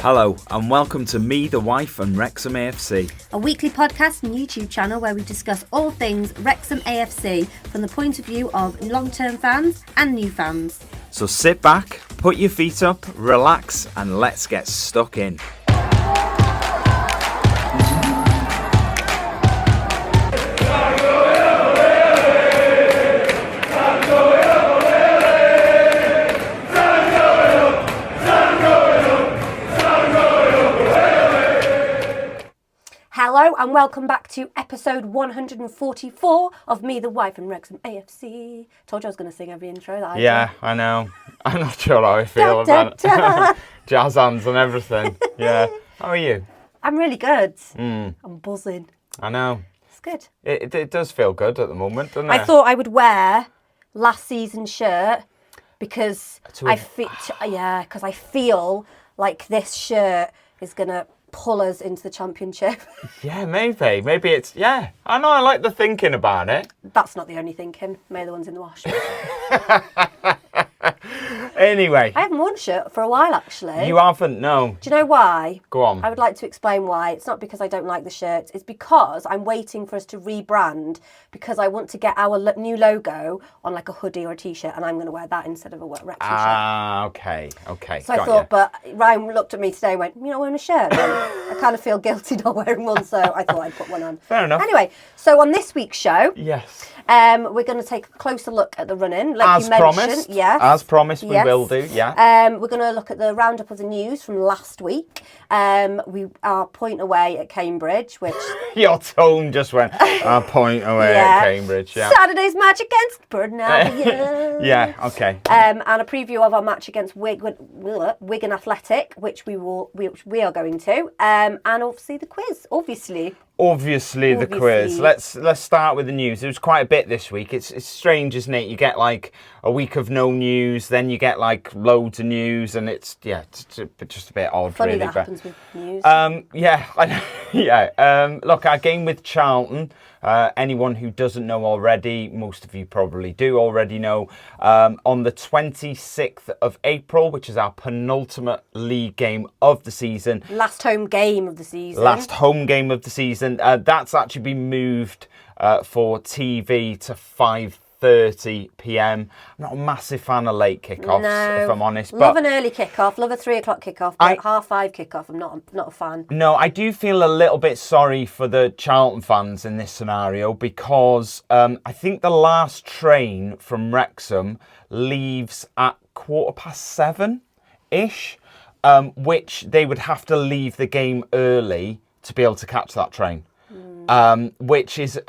Hello and welcome to Me, the Wife and Wrexham AFC. A weekly podcast and YouTube channel where we discuss all things Wrexham AFC from the point of view of long-term fans and new fans. So sit back, put your feet up, relax and let's get stuck in. Hello and welcome back to episode 144 of Me, the Wife and Wrexham AFC. Told you I was going to sing every intro that I Yeah, I know. I'm not sure how I feel about jazz hands and everything. Yeah. How are you? I'm really good. I'm buzzing. I know. It's good. It does feel good at the moment, doesn't it? I thought I would wear last season's shirt because I feel like this shirt is going to pull us into the championship. Yeah, maybe. Maybe it's, yeah. I know, I like the thinking about it. That's not the only thinking. Maybe the one's in the wash. Anyway. I haven't worn a shirt for a while, actually. You haven't? No. Do you know why? Go on. I would like to explain why. It's not because I don't like the shirt. It's because I'm waiting for us to rebrand because I want to get our new logo on like a hoodie or a T-shirt and I'm going to wear that instead of a Wrexham shirt. Ah, okay. So I thought, but Ryan looked at me today and went, you're not wearing a shirt? I kind of feel guilty not wearing one, so I thought I'd put one on. Fair enough. Anyway, so on this week's show... Yes. We're going to take a closer look at the run-in, like you mentioned. Promised. Yes. As promised, we will do, yeah. We're going to look at the roundup of the news from last week. We are point away at Cambridge, which... Your tone just went, a point away at Cambridge, yeah. Saturday's match against Burton Albion. Yeah, okay. And a preview of our match against Wigan Athletic, which we are going to. And obviously the quiz, Obviously the quiz. Let's start with the news. There was quite a bit this week. It's strange, isn't it? You get like a week of no news, then you get like loads of news, and it's just a bit odd. Funny really. That happens with news. Look, our game with Charlton. Anyone who doesn't know already, most of you probably do already know, on the 26th of April, which is our penultimate league game of the season. Last home game of the season. That's actually been moved for TV to 5:30 p.m. I'm not a massive fan of late kickoffs, if I'm honest. Love an early kickoff, love a 3 o'clock kickoff, but 5:30 kickoff, I'm not a fan. No, I do feel a little bit sorry for the Charlton fans in this scenario because I think the last train from Wrexham leaves at 7:15-ish, which they would have to leave the game early to be able to catch that train. Which is,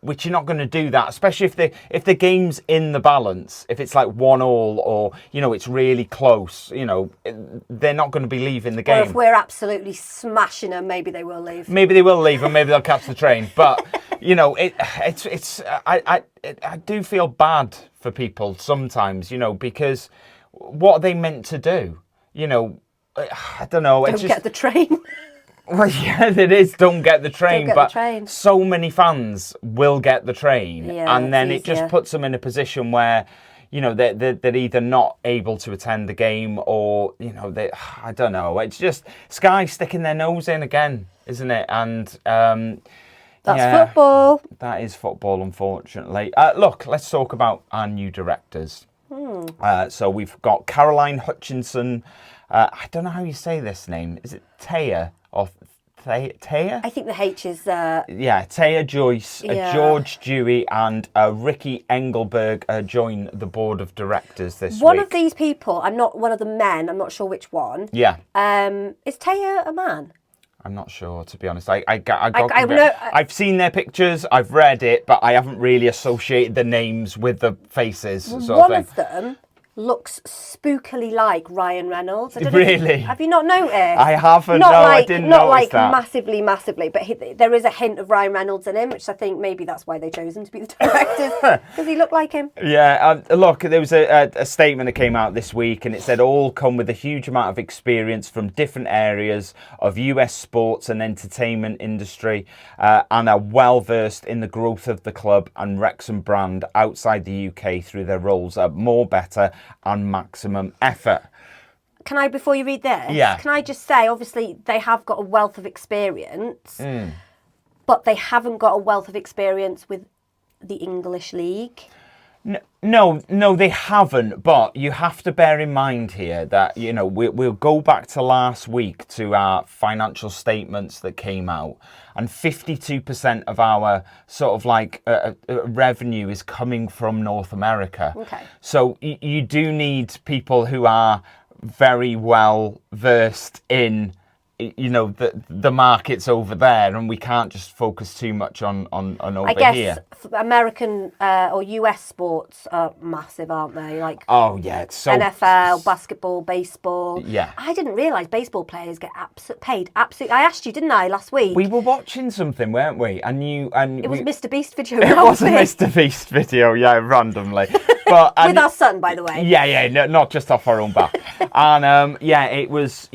which you're not going to do that, especially if the game's in the balance, if it's like 1-1 or, it's really close, they're not going to be leaving the game. Or if we're absolutely smashing them, maybe they will leave. Maybe they will leave and maybe they'll catch the train. But, I do feel bad for people sometimes, because what are they meant to do? I don't know. Don't get the train. Well, yeah, it is. Don't get the train, so many fans will get the train, and then it just puts them in a position where, they're either not able to attend the game or, I don't know. It's just Sky sticking their nose in again, isn't it? And that's football. That is football, unfortunately. Look, let's talk about our new directors. So we've got Caroline Hutchinson. I don't know how you say this name. Is it Taya? Or Taya? I think the H is... Taya Joyce, George Dewey and Ricky Engelberg join the board of directors this week. One of these people, I'm not one of the men, I'm not sure which one. Yeah. Is Taya a man? I'm not sure, to be honest. I've seen their pictures, I've read it, but I haven't really associated the names with the faces. One of them looks spookily like Ryan Reynolds. Really? Have you not noticed? I haven't. I didn't not notice that. Massively, but there is a hint of Ryan Reynolds in him, which I think maybe that's why they chose him to be the directors, because he looked like him. Yeah, look, there was a statement that came out this week, and it said all come with a huge amount of experience from different areas of US sports and entertainment industry, and are well versed in the growth of the club and Wrexham brand outside the UK through their roles at More Better and Maximum Effort. can I, before you read this, can I just say, obviously, they have got a wealth of experience, but they haven't got a wealth of experience with the English League. No, they haven't. But you have to bear in mind here that, you know, we'll go back to last week to our financial statements that came out, and 52% of our sort of like revenue is coming from North America. Okay. So you do need people who are very well versed in, you know, the markets over there, and we can't just focus too much on over I guess here. American or US sports are massive, aren't they? Like, oh yeah, it's so NFL, basketball, baseball. Yeah, I didn't realise baseball players get paid absolutely. I asked you, didn't I, last week? We were watching something, weren't we? And it was Mr. Beast video. It was a Mr. Beast video, yeah, randomly. But with our son, by the way. Yeah, no, not just off our own back. And it was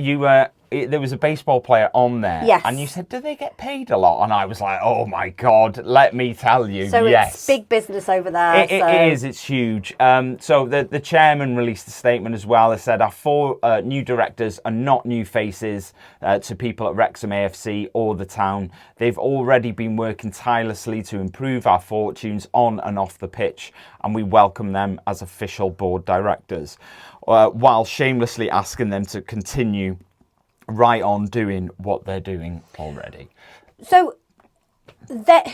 there was a baseball player on there, yes. And you said, do they get paid a lot? And I was like, oh my God, let me tell you, so yes. It's big business over there. It is, it's huge. So the chairman released a statement as well. It said our 4 new directors are not new faces to people at Wrexham AFC or the town. They've already been working tirelessly to improve our fortunes on and off the pitch, and we welcome them as official board directors, while shamelessly asking them to continue right on doing what they're doing already. So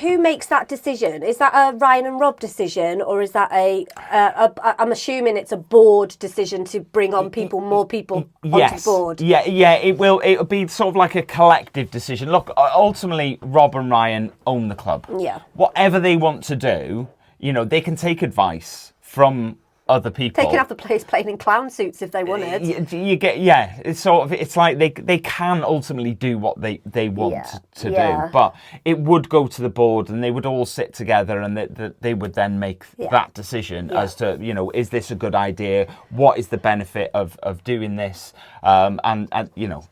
who makes that decision? Is that a Ryan and Rob decision, or is that I'm assuming it's a board decision to bring on more people onto the board? Yeah, it'll be sort of like a collective decision. Look, ultimately Rob and Ryan own the club. Yeah. Whatever they want to do, you know, they can take advice from other people. They can have the players playing in clown suits if they wanted. It's like they can ultimately do what they want to do, but it would go to the board, and they would all sit together, and they would then make that decision as to, you know, is this a good idea? What is the benefit of doing this? And you know,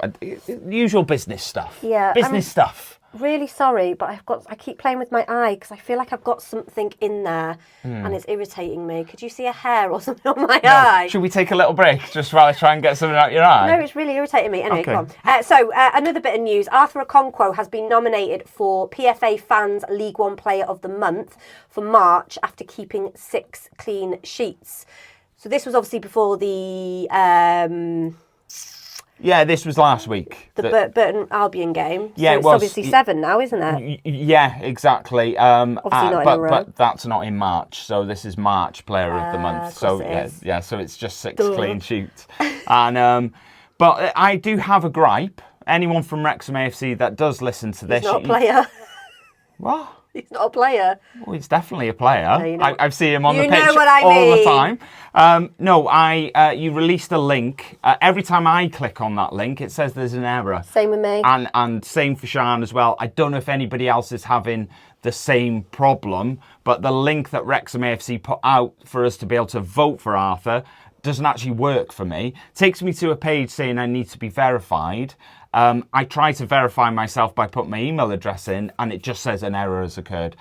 usual business stuff. Yeah, business stuff. Really sorry, but I keep playing with my eye because I feel like I've got something in there and it's irritating me. Could you see a hair or something on my eye? Should we take a little break just while I try and get something out your eye? No, it's really irritating me. Anyway, come on. So another bit of news. Arthur Okonkwo has been nominated for PFA Fans League One Player of the Month for March after keeping 6 clean sheets. So this was obviously before the... Yeah, this was last week. The Burton Albion game. Yeah, so it's obviously 7 now, isn't it? Yeah, exactly. Obviously not in a row. But that's not in March, so this is March Player of the Month. So so it's just 6 clean sheets. And but I do have a gripe. Anyone from Wrexham AFC that does listen to this, he's not a player. What? He's not a player. Well, he's definitely a player. No, you know. I see him on the pitch all the time. You released a link. Every time I click on that link, it says there's an error. Same with me. And same for Sian as well. I don't know if anybody else is having the same problem, but the link that Wrexham AFC put out for us to be able to vote for Arthur doesn't actually work for me. It takes me to a page saying I need to be verified. I try to verify myself by putting my email address in, and it just says an error has occurred.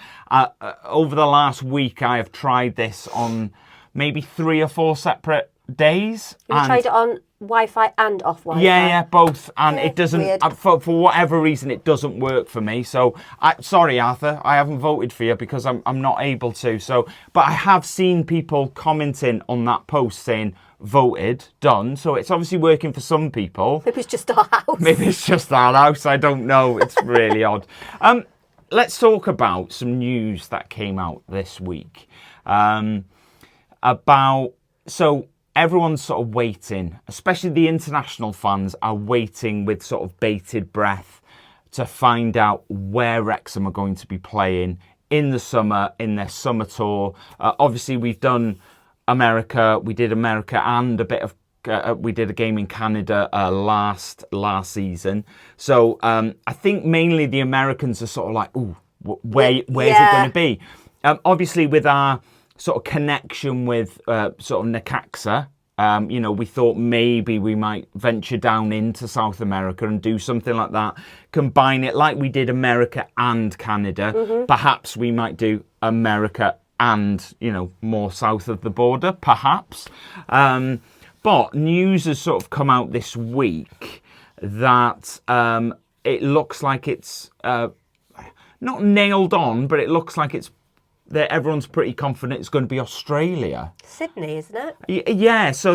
Over the last week, I have tried this on maybe 3 or 4 separate days. You tried it on Wi-Fi and off Wi-Fi? Yeah, both. And it doesn't, for whatever reason, it doesn't work for me. So, sorry, Arthur, I haven't voted for you because I'm not able to. So, but I have seen people commenting on that post saying, voted, done. So it's obviously working for some people. Maybe it's just our house. Maybe it's just our house. I don't know. It's really odd. Let's talk about some news that came out this week. So everyone's sort of waiting, especially the international fans are waiting with sort of bated breath to find out where Wrexham are going to be playing in the summer, in their summer tour. Obviously, we've done America. We did America and a bit of we did a game in Canada last season. So I think mainly the Americans are sort of like, ooh, where's it going to be? Obviously, with our sort of connection with sort of Necaxa, we thought maybe we might venture down into South America and do something like that. Combine it like we did America and Canada. Mm-hmm. Perhaps we might do America and, more south of the border, perhaps. But news has sort of come out this week that it looks like it's not nailed on, but it looks like it's that everyone's pretty confident it's going to be Australia. Sydney, isn't it? Yeah, so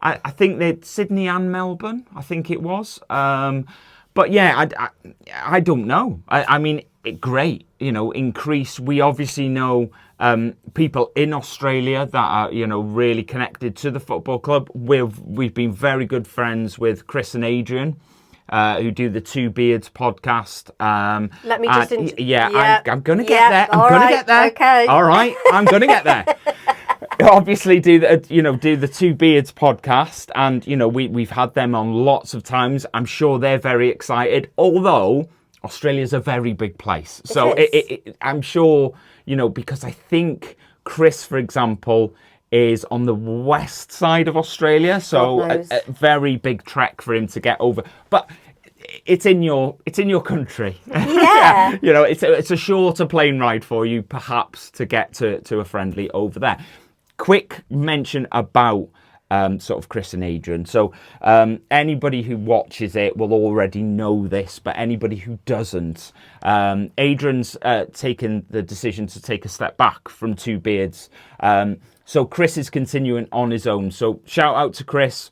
I think they're Sydney and Melbourne, I think it was. But yeah, I don't know. I mean, great, increase. We obviously know people in Australia that are, really connected to the football club. We've been very good friends with Chris and Adrian, who do the Two Beards podcast. Let me just... I'm going to get there. I'm going to get there. Okay. All right, I'm going to get there. Obviously do the Two Beards podcast, and we've had them on lots of times. I'm sure they're very excited, although Australia's a very big place. So I'm sure, because I think Chris, for example, is on the west side of Australia, so a very big trek for him to get over. But it's in your country. Yeah. It's a shorter plane ride for you, perhaps, to get to a friendly over there. Quick mention about sort of Chris and Adrian. So anybody who watches it will already know this, but anybody who doesn't, Adrian's taken the decision to take a step back from Two Beards. So Chris is continuing on his own. So shout out to Chris.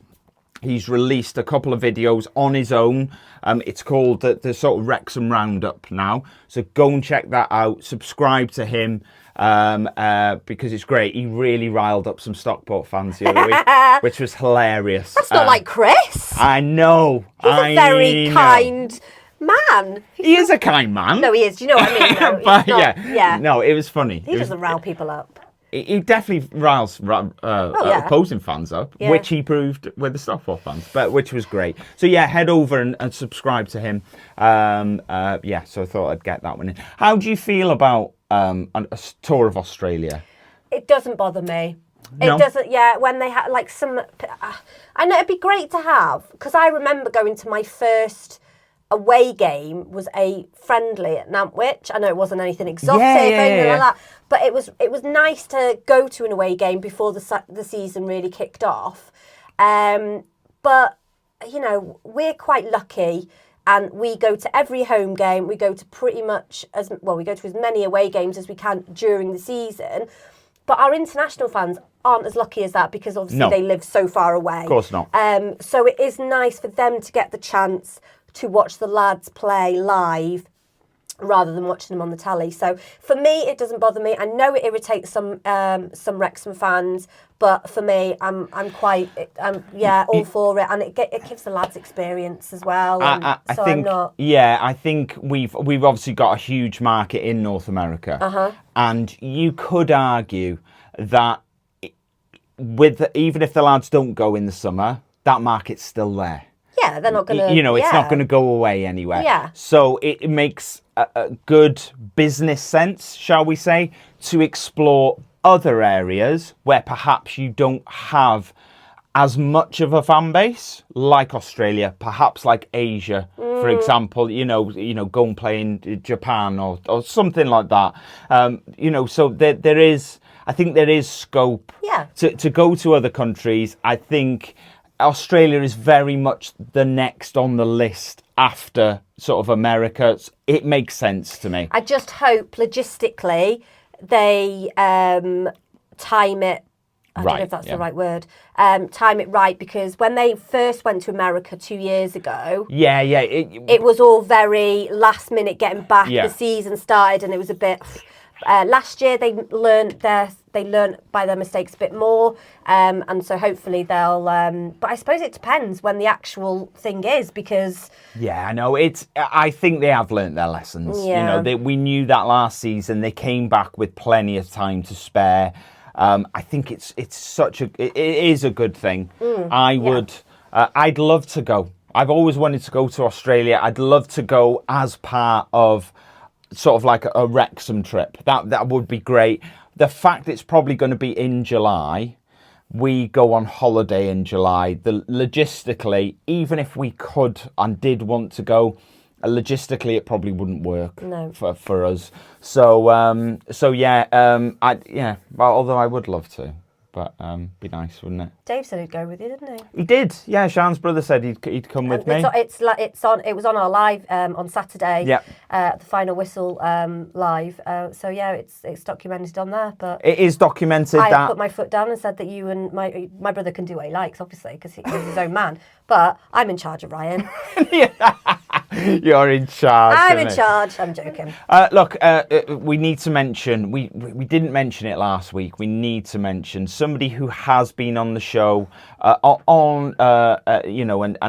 He's released a couple of videos on his own. It's called the sort of Wrexham Roundup now. So go and check that out. Subscribe to him. Because it's great. He really riled up some Stockport fans the other week, which was hilarious. That's not like Chris. I know. He's a very kind man. He is a kind man. No, he is. Do you know what I mean? No, but yeah. No, it was funny. He doesn't rile people up. He definitely riles opposing fans up, which he proved with the Stockport fans, but which was great. So yeah, head over and subscribe to him. So I thought I'd get that one in. How do you feel about a tour of Australia? It doesn't bother me. No? It doesn't. Yeah, when they had like some, I know it'd be great to have, because I remember going to my first away game was a friendly at Nantwich. I know it wasn't anything exotic or anything like that, but it was nice to go to an away game before the season really kicked off. But we're quite lucky, and we go to every home game. We go to pretty much we go to as many away games as we can during the season. But our international fans aren't as lucky as that, because obviously they live so far away. Of course not. So it is nice for them to get the chance to watch the lads play live rather than watching them on the telly. So for me, it doesn't bother me. I know it irritates some Wrexham fans, but for me, I'm quite all for it, and it gives the lads experience as well. I think we've obviously got a huge market in North America, and you could argue that even if the lads don't go in the summer, that market's still there. Yeah, they're not going to... it's not going to go away anywhere. Yeah. So it makes a good business sense, shall we say, to explore other areas where perhaps you don't have as much of a fan base, like Australia, perhaps like Asia, for example, go and play in Japan or something like that. So there is... I think there is scope to go to other countries. I think Australia is very much the next on the list after sort of America. It makes sense to me. I just hope logistically they time it. I don't know if that's the right word. Time it right, because when they first went to America 2 years ago, it was all very last minute getting back. The season started and it was a bit. Last year they learned by their mistakes a bit more, and so hopefully they'll. But I suppose it depends when the actual thing is, because. Yeah, I know I think they have learnt their lessons. Yeah. We knew that last season. They came back with plenty of time to spare. I think it is a good thing. I'd love to go. I've always wanted to go to Australia. I'd love to go as part of sort of like a Wrexham trip. That would be great. The fact it's probably going to be in July, we go on holiday in July. Logistically, even if we could and did want to go, logistically it probably wouldn't work for us. So although I would love to. But be nice, wouldn't it? Dave said he'd go with you, didn't he? He did. Yeah, Sean's brother said he'd come with me. It was on our live on Saturday. Yeah. The final whistle live. So yeah, it's documented on there. But it is documented. I put my foot down and said that you and my brother can do what he likes, obviously, because he's his own man. But I'm in charge of Ryan. You're in charge. I'm in charge. I'm joking. Look, we need to mention, we didn't mention it last week. We need to mention somebody who has been on the show, and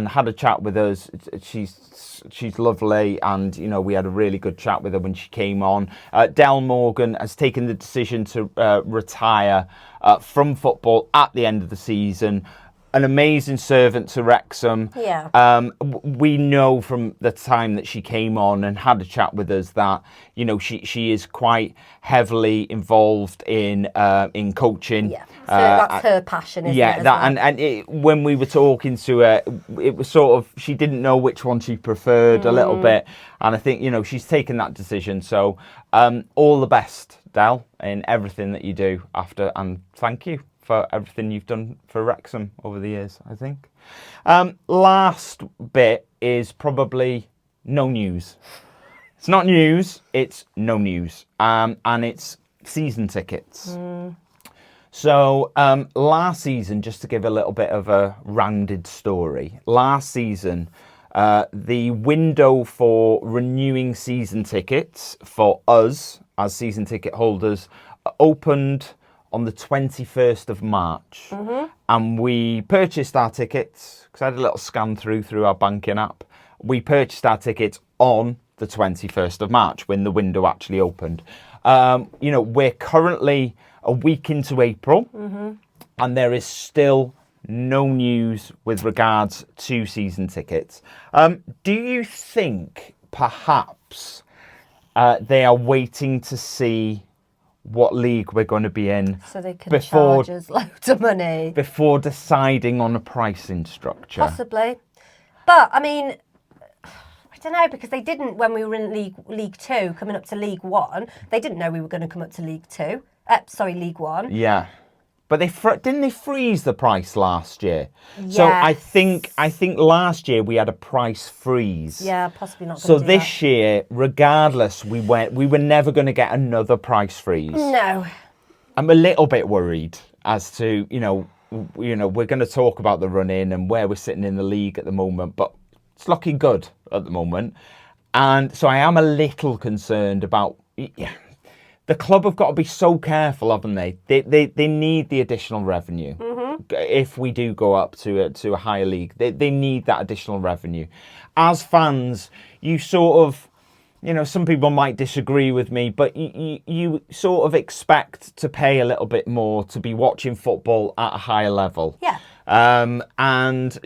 had a chat with us. She's lovely, and we had a really good chat with her when she came on. Del Morgan has taken the decision to retire from football at the end of the season. An amazing servant to Wrexham. Yeah. We know from the time that she came on and had a chat with us that she is quite heavily involved in coaching. Yeah. So that's her passion, isn't it? Yeah. When we were talking to her, it was sort of she didn't know which one she preferred a little bit, and I think she's taken that decision. So all the best, Del, in everything that you do after, and thank you for everything you've done for Wrexham over the years, I think. Last bit is probably no news. It's not news, it's no news. And it's season tickets. So last season, just to give a little bit of a rounded story, last season, the window for renewing season tickets for us as season ticket holders opened on the 21st of March. And we purchased our tickets, because I had a little scan through our banking app. We purchased our tickets on the 21st of March when the window actually opened. We're currently a week into April, and there is still no news with regards to season tickets. Do you think perhaps they are waiting to see what league we're going to be in, so they can charge us loads of money before deciding on a pricing structure? Possibly, but I mean, I don't know, because they didn't when we were in League 2 coming up to League 1. They didn't know we were going to come up to League 1. Yeah, but didn't they freeze the price last year? Yes. So I think last year we had a price freeze. Yeah, possibly not. So this year, regardless, we were never going to get another price freeze. No. I'm a little bit worried as to we're going to talk about the run-in and where we're sitting in the league at the moment, but it's looking good at the moment, and so I am a little concerned about. The club have got to be so careful, haven't they? They need the additional revenue. If we do go up to a higher league, they need that additional revenue. As fans, you sort of, some people might disagree with me, but you sort of expect to pay a little bit more to be watching football at a higher level. Yeah. And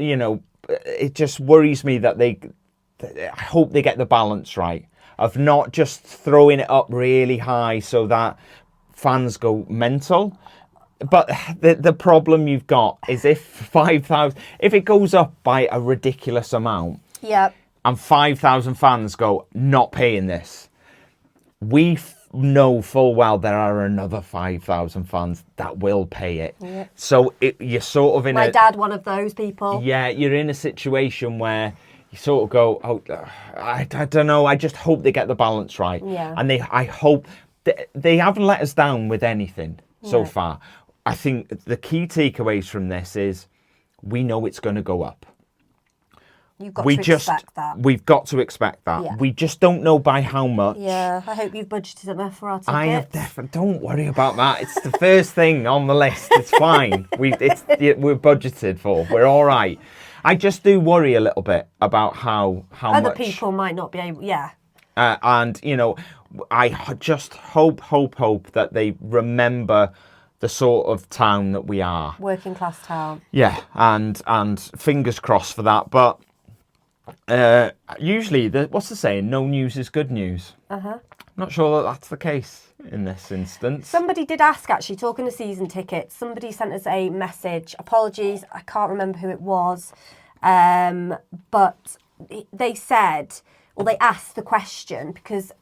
it just worries me that I hope they get the balance right, of not just throwing it up really high so that fans go mental. But the problem you've got is if it goes up by a ridiculous amount, and 5,000 fans go, not paying this, we know full well there are another 5,000 fans that will pay it. Yep. So you're sort of in my dad, one of those people. Yeah, you're in a situation where you sort of go, I don't know. I just hope they get the balance right. Yeah. And I hope they haven't let us down with anything so far. I think the key takeaways from this is we know it's going to go up. You've got to expect that. We've got to expect that. Yeah. We just don't know by how much. Yeah, I hope you've budgeted enough for our tickets. I have definitely. Don't worry about that. It's the first thing on the list. It's fine. We're budgeted for. We're all right. I just do worry a little bit about how other much people might not be able. Yeah. And I just hope that they remember the sort of town that we are. Working class town. Yeah, and fingers crossed for that. But usually, what's the saying? No news is good news. Not sure that that's the case in this instance. Somebody did ask, actually, talking to season tickets, somebody sent us a message. Apologies, I can't remember who it was. But they said, or they asked the question, because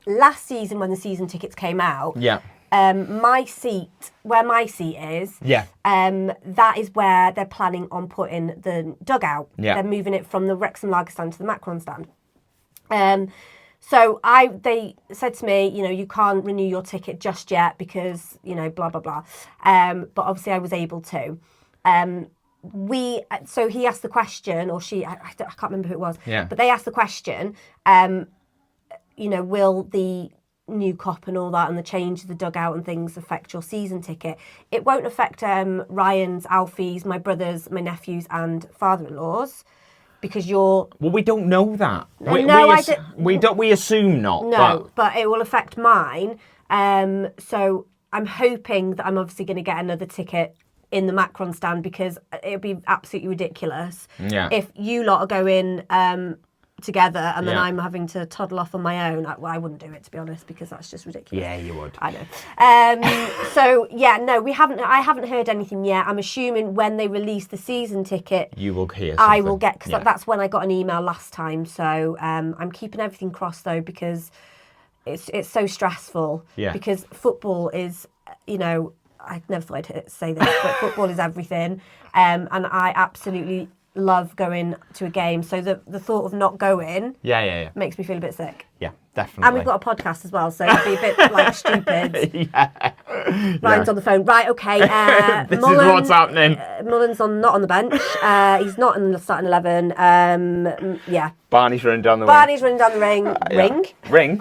last season when the season tickets came out, my seat is, that is where they're planning on putting the dugout. Yeah. They're moving it from the Wrexham Lager stand to the Macron stand. So they said to me, you can't renew your ticket just yet because, blah, blah, blah. But obviously I was able to. So he asked the question, or she, I can't remember who it was, but they asked the question, will the new cop and all that and the change of the dugout and things affect your season ticket? It won't affect Ryan's, Alfie's, my brother's, my nephew's and father-in-law's. Because well, we don't know that. We assume not. No, but it will affect mine. So I'm hoping that I'm obviously going to get another ticket in the Macron stand, because it would be absolutely ridiculous if you lot are going together and then I'm having to toddle off on my own. I wouldn't do it, to be honest, because that's just ridiculous. Yeah, you would. I know. So no, I haven't heard anything yet. I'm assuming when they release the season ticket, you will hear something. I will get, because that's when I got an email last time. So I'm keeping everything crossed though, because it's so stressful. Yeah. Because football is, I never thought I'd say this, but football is everything. And I absolutely love going to a game. So the thought of not going makes me feel a bit sick. Yeah, definitely. And we've got a podcast as well, so it'd be a bit stupid. Ryan's on the phone. Right, okay. This is what's happening. Mullen's not on the bench. He's not in the starting 11. Barney's running down the ring. Ring.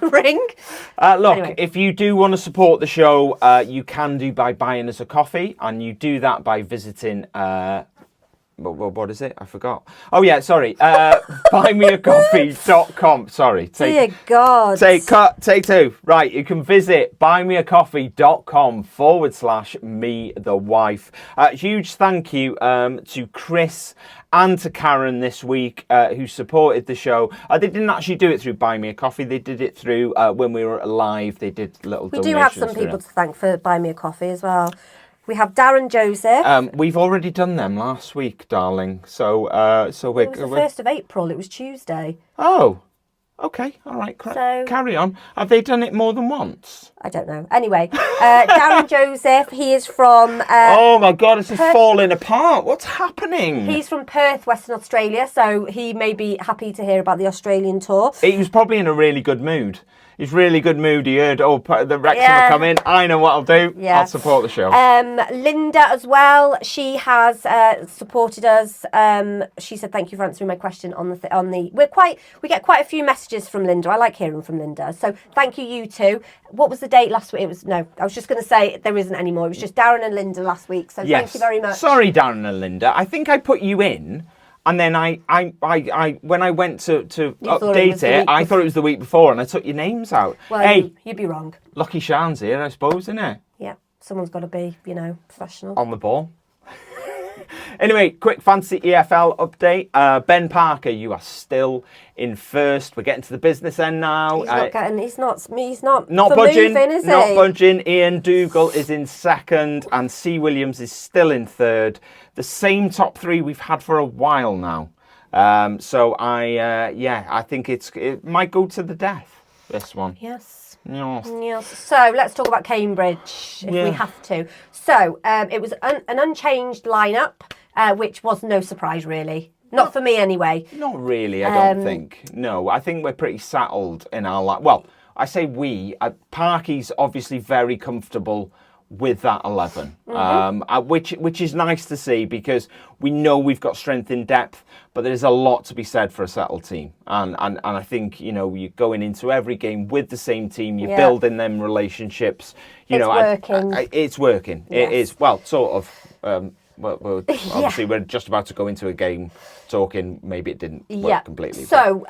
Look, anyway. If you do want to support the show, you can do by buying us a coffee, and you do that by visiting... what is it? I forgot. Oh, yeah, sorry. Buymeacoffee.com. Sorry. Dear God. Take two. Right, you can visit buymeacoffee.com/me the wife. Huge thank you to Chris and to Karen this week, who supported the show. They didn't actually do it through Buy Me a Coffee. They did it through when we were live. They did little donations. We do have some people to thank for Buy Me a Coffee as well. We have Darren Joseph. We've already done them last week, darling. So it was the 1st of April. It was Tuesday. Oh, okay. All right. Carry on. Have they done it more than once? I don't know. Anyway, Darren Joseph, he is from... oh, my God, this is falling apart. What's happening? He's from Perth, Western Australia, so he may be happy to hear about the Australian tour. He was probably in a really good mood. He's really good mood. He heard, the Wrexham are coming. I know what I'll do. Yeah. I'll support the show. Linda as well. She has supported us. She said, "Thank you for answering my question on the." We get quite a few messages from Linda. I like hearing from Linda. So thank you two. What was the date last week? I was just going to say there isn't anymore. It was just Darren and Linda last week. So thank you very much. Sorry, Darren and Linda. I think I put you in. And then I when I went to update it, I thought it was the week before, and I took your names out. Well, hey, you'd be wrong. Lucky Shan's here, I suppose, isn't it? Yeah, someone's got to be, professional. On the ball. Anyway, quick Fantasy EFL update. Ben Parker, you are still in first. We're getting to the business end now. He's not budging. Moving, is not he? budging. Ian Dougal is in second, and C. Williams is still in third. The same top three we've had for a while now. So I think it might go to the death, this one. Yes. Yes. So let's talk about Cambridge if we have to. So it was an unchanged lineup, which was no surprise really. Not for me anyway. Not really, I don't think. No, I think we're pretty settled in our life. Well, I say we. Parky's obviously very comfortable with that 11, which is nice to see, because we know we've got strength in depth, but there's a lot to be said for a settled team, and I think you're going into every game with the same team, you're building them relationships. It's working. Yes. It is, well, sort of. Obviously we're just about to go into a game talking maybe it didn't work completely. So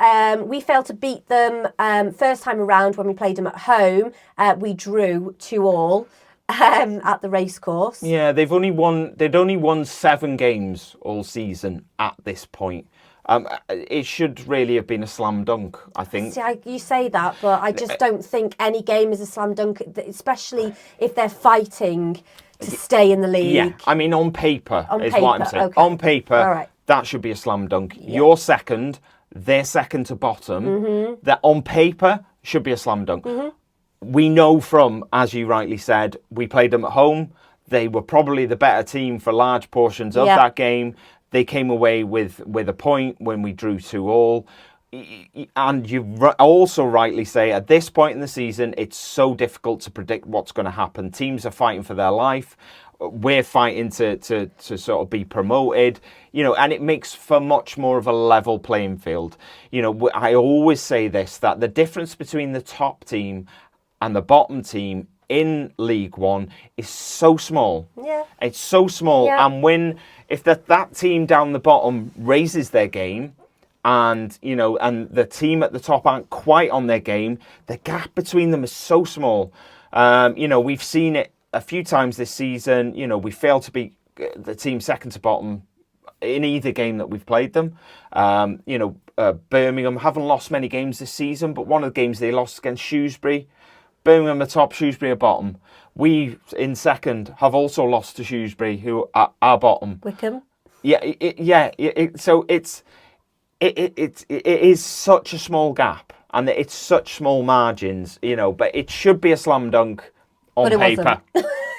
we failed to beat them first time around when we played them at home. We drew 2-2. At the racecourse. Yeah, they'd only won 7 games all season at this point. It should really have been a slam dunk, I think. See, you say that, but I just don't think any game is a slam dunk, especially if they're fighting to stay in the league. Yeah, I mean, on paper is what I'm saying. Okay. On paper, that should be a slam dunk. Yeah. You're second, they're second to bottom. That on paper should be a slam dunk. we know from, as you rightly said, we played them at home. They were probably the better team for large portions of that game. They came away with a point when we drew 2-2. And you also rightly say, at this point in the season, it's so difficult to predict what's going to happen. Teams are fighting for their life. We're fighting to sort of be promoted, and it makes for much more of a level playing field. I always say this, that the difference between the top team and the bottom team in League One is so small. Yeah. It's so small. Yeah. And if that team down the bottom raises their game, and the team at the top aren't quite on their game, the gap between them is so small. We've seen it a few times this season. We failed to beat the team second to bottom in either game that we've played them. Birmingham haven't lost many games this season, but one of the games they lost against Shrewsbury. Birmingham are top, Shrewsbury are bottom. We, in second, have also lost to Shrewsbury, who are bottom. Wycombe? So it is such a small gap, and it's such small margins, but it should be a slam dunk on paper.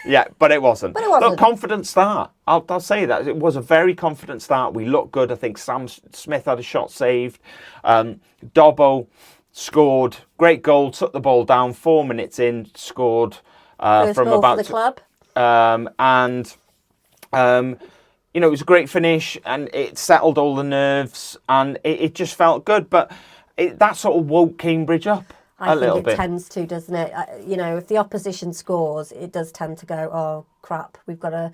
Yeah, but it wasn't. Look, confident start. I'll say that. It was a very confident start. We looked good. I think Sam Smith had a shot saved. Dobbo scored. Great goal. Took the ball down. 4 minutes in. Scored from about... for the club. It was a great finish, and it settled all the nerves, and it just felt good. But that sort of woke Cambridge up a little bit. I think it tends to, doesn't it? If the opposition scores, it does tend to go, oh crap, we've got to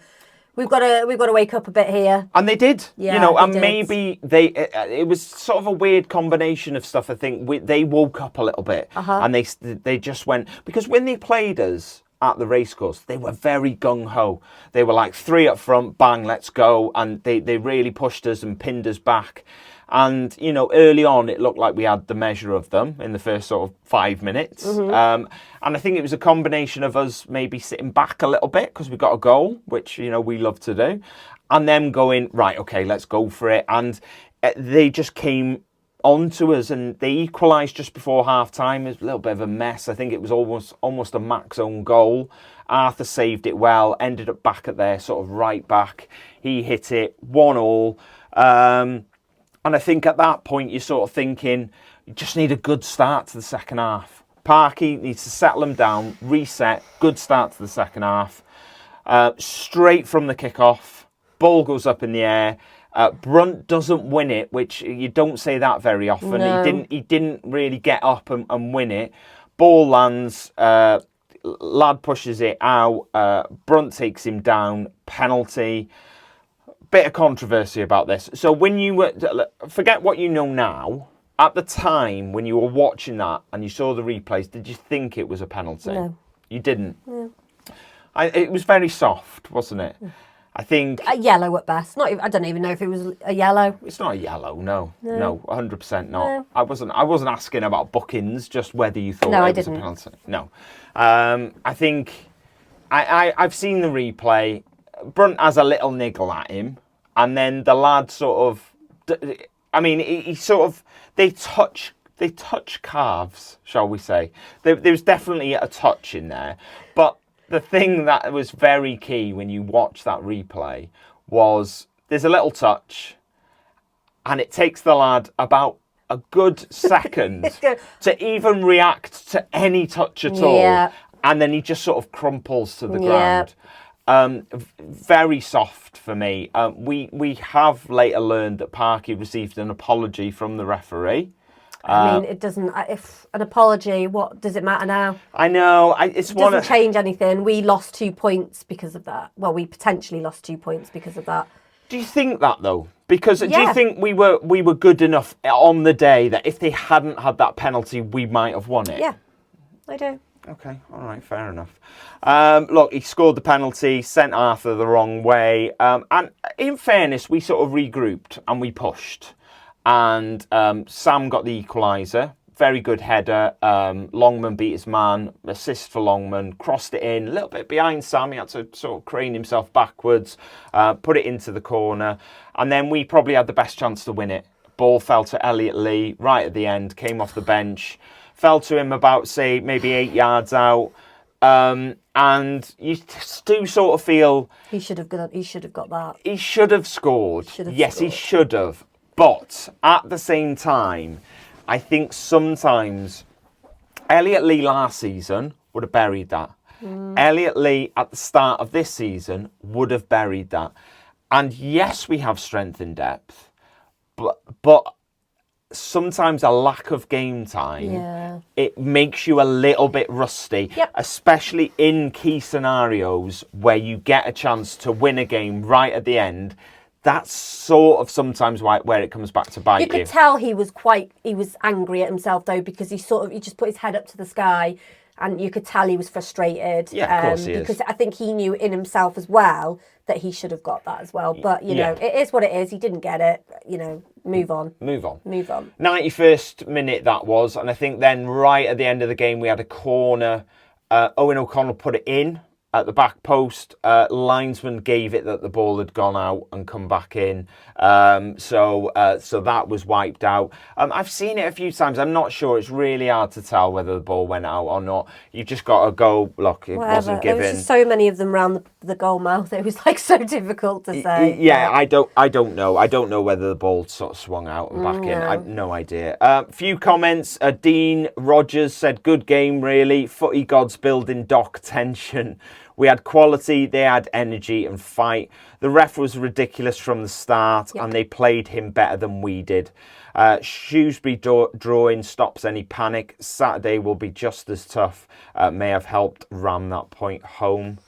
wake up a bit here. And they did, and maybe it was sort of a weird combination of stuff. I think they woke up a little bit, and they just went, because when they played us at the racecourse, they were very gung-ho. They were like 3 up front, bang, let's go. And they really pushed us and pinned us back. And, early on, it looked like we had the measure of them in the first sort of 5 minutes. And I think it was a combination of us maybe sitting back a little bit because we got a goal, which, we love to do. And them going, right, okay, let's go for it. And they just came onto us, and they equalised just before half-time. It was a little bit of a mess. I think it was almost a Mac's own goal. Arthur saved it well, ended up back at their sort of right back. He hit it 1-1. And I think at that point, you're sort of thinking, you just need a good start to the second half. Parky needs to settle them down, reset, good start to the second half. Straight from the kickoff, ball goes up in the air. Brunt doesn't win it, which you don't say that very often. No. He didn't really get up and win it. Ball lands, lad pushes it out. Brunt takes him down, penalty. Bit of controversy about this. So when you were, forget what you know now, at the time when you were watching that and you saw the replays, did you think it was a penalty? No. You didn't? No. It was very soft, wasn't it? I think... A yellow at best. I don't even know if it was a yellow. It's not a yellow, no, 100% not. No. I wasn't asking about bookings, just whether you thought it was a penalty. No. I think... I've seen the replay. Brunt has a little niggle at him, and then the lad sort of... he sort of... They touch calves, shall we say. There's definitely a touch in there, but... The thing that was very key when you watch that replay was there's a little touch, and it takes the lad about a good second to even react to any touch at all. And then he just sort of crumples to the ground. Very soft for me. We have later learned that Parky received an apology from the referee. It doesn't. If an apology, what does it matter now? I know. It doesn't change anything. We lost 2 points because of that. Well, we potentially lost 2 points because of that. Do you think that though? Because do you think we were good enough on the day that if they hadn't had that penalty, we might have won it? Yeah, I do. Okay, all right, fair enough. Look, he scored the penalty, sent Arthur the wrong way, and in fairness, we sort of regrouped and we pushed. And Sam got the equaliser. Very good header. Longman beat his man. Assist for Longman. Crossed it in. A little bit behind Sam. He had to sort of crane himself backwards. Put it into the corner. And then we probably had the best chance to win it. Ball fell to Elliot Lee right at the end. Came off the bench. fell to him about, say, maybe 8 yards out. And you just do sort of feel he should have got that. He should have scored. He should have. But at the same time, I think sometimes Elliot Lee last season would have buried that. Elliot Lee at the start of this season would have buried that. And yes, we have strength in depth, but sometimes a lack of game time, it makes you a little bit rusty, especially in key scenarios where you get a chance to win a game right at the end. That's sort of sometimes where it comes back to bite you. You could tell he was angry at himself though, because he just put his head up to the sky, and you could tell he was frustrated. Yeah, of course he is. Because I think he knew in himself as well that he should have got that as well. But, you know, it is what it is. He didn't get it. You know, move on. 91st minute that was. And I think then right at the end of the game, we had a corner. Owen O'Connell put it in at the back post. Linesman gave it that the ball had gone out and come back in. So that was wiped out. I've seen it a few times. I'm not sure. It's really hard to tell whether the ball went out or not. You've just got to go, look, it wasn't given. There was just so many of them around the goal mouth. It was like so difficult to say. Yeah, I don't know. I don't know whether the ball sort of swung out and back in. I have no idea. Few comments. Dean Rogers said, good game, really. Footy gods building dock tension. We had quality, they had energy and fight. The ref was ridiculous from the start, and they played him better than we did. Shrewsbury drawing stops any panic. Saturday will be just as tough. May have helped ram that point home.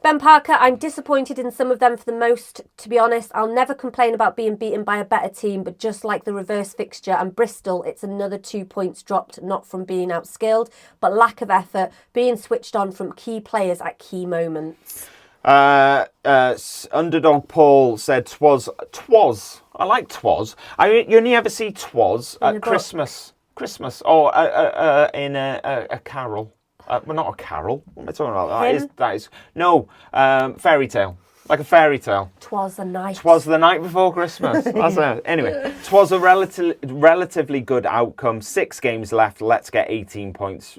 Ben Parker, I'm disappointed in some of them for the most, to be honest. I'll never complain about being beaten by a better team, but just like the reverse fixture and Bristol, it's another 2 points dropped, not from being outskilled, but lack of effort, being switched on from key players at key moments. Underdog Paul said twas. I like twas. You only ever see twas at Christmas. Or in a carol. Well, not a carol. What am I talking about? That is no fairy tale. Like a fairy tale. Twas the night. Twas the night before Christmas. That's it. Anyway, twas a relatively good outcome. 6 games left. Let's get 18 points,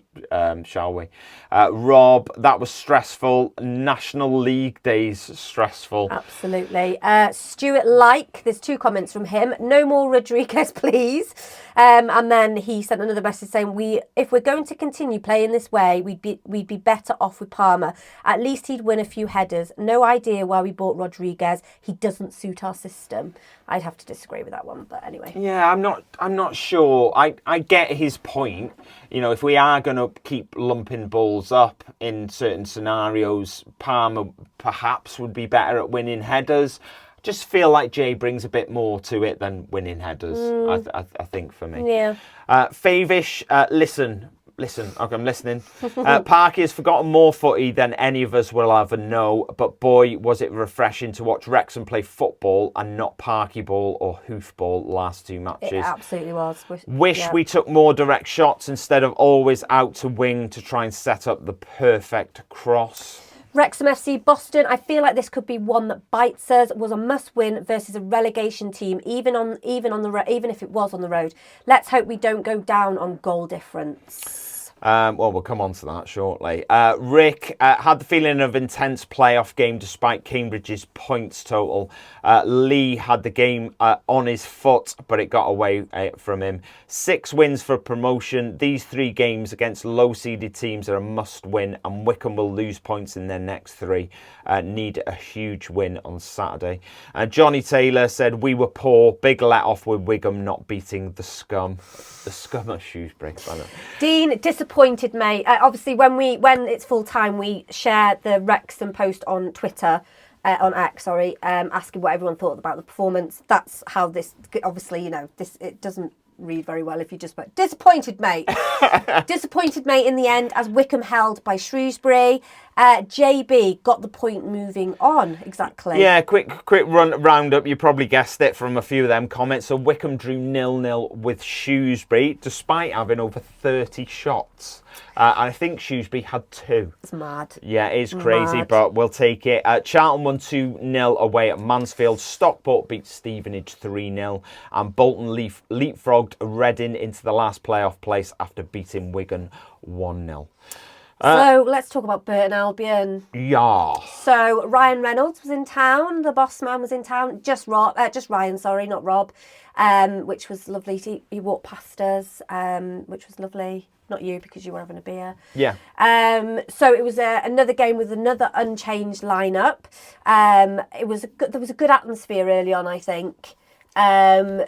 shall we? Rob, that was stressful. National League days stressful. Absolutely. Stuart there's 2 comments from him. No more Rodriguez, please. And then he sent another message saying, if we're going to continue playing this way, we'd be better off with Palmer. At least he'd win a few headers. No idea why we bought Rodriguez. He doesn't suit our system. I'd have to disagree with that one, but anyway. Yeah, I'm not sure. I get his point. You know, if we are going to keep lumping balls up in certain scenarios, Palmer perhaps would be better at winning headers. Just feel like Jay brings a bit more to it than winning headers, I think, for me. Yeah. Favish, listen, okay, I'm listening. Parky has forgotten more footy than any of us will ever know, but boy, was it refreshing to watch Wrexham play football and not Parky ball or hoofball last 2 matches. It absolutely was. Wish we took more direct shots instead of always out to wing to try and set up the perfect cross. Wrexham FC Boston, I feel like this could be one that bites us. Was a must-win versus a relegation team, even if it was on the road. Let's hope we don't go down on goal difference. Well, we'll come on to that shortly. Rick had the feeling of intense playoff game despite Cambridge's points total. Lee had the game on his foot, but it got away from him. 6 wins for promotion. These 3 games against low-seeded teams are a must-win, and Wycombe will lose points in their next 3. Need a huge win on Saturday. Johnny Taylor said, we were poor. Big let-off with Wigan not beating the scum. The scum of Shrewsbury. Dean, disappointed, mate. Obviously, when it's full time, we share the Wrexham post on Twitter, on X, asking what everyone thought about the performance. That's how this. Obviously, you know, it doesn't read very well if you just put disappointed, mate. Disappointed, mate. In the end, as Wycombe held by Shrewsbury. JB got the point moving on, exactly. Yeah, quick roundup. You probably guessed it from a few of them comments. So Wycombe drew 0-0 with Shrewsbury, despite having over 30 shots. I think Shrewsbury had 2. It's mad. Yeah, it is crazy, but we'll take it. Charlton won 2-0 away at Mansfield. Stockport beat Stevenage 3-0. And Bolton leapfrogged Reading into the last playoff place after beating Wigan 1-0. So let's talk about Burton Albion. Yeah. So Ryan Reynolds was in town. The boss man was in town. Just Ryan, sorry, not Rob. Which was lovely. He walked past us, which was lovely. Not you, because you were having a beer. Yeah. So it was another game with another unchanged lineup. There was a good atmosphere early on, I think. I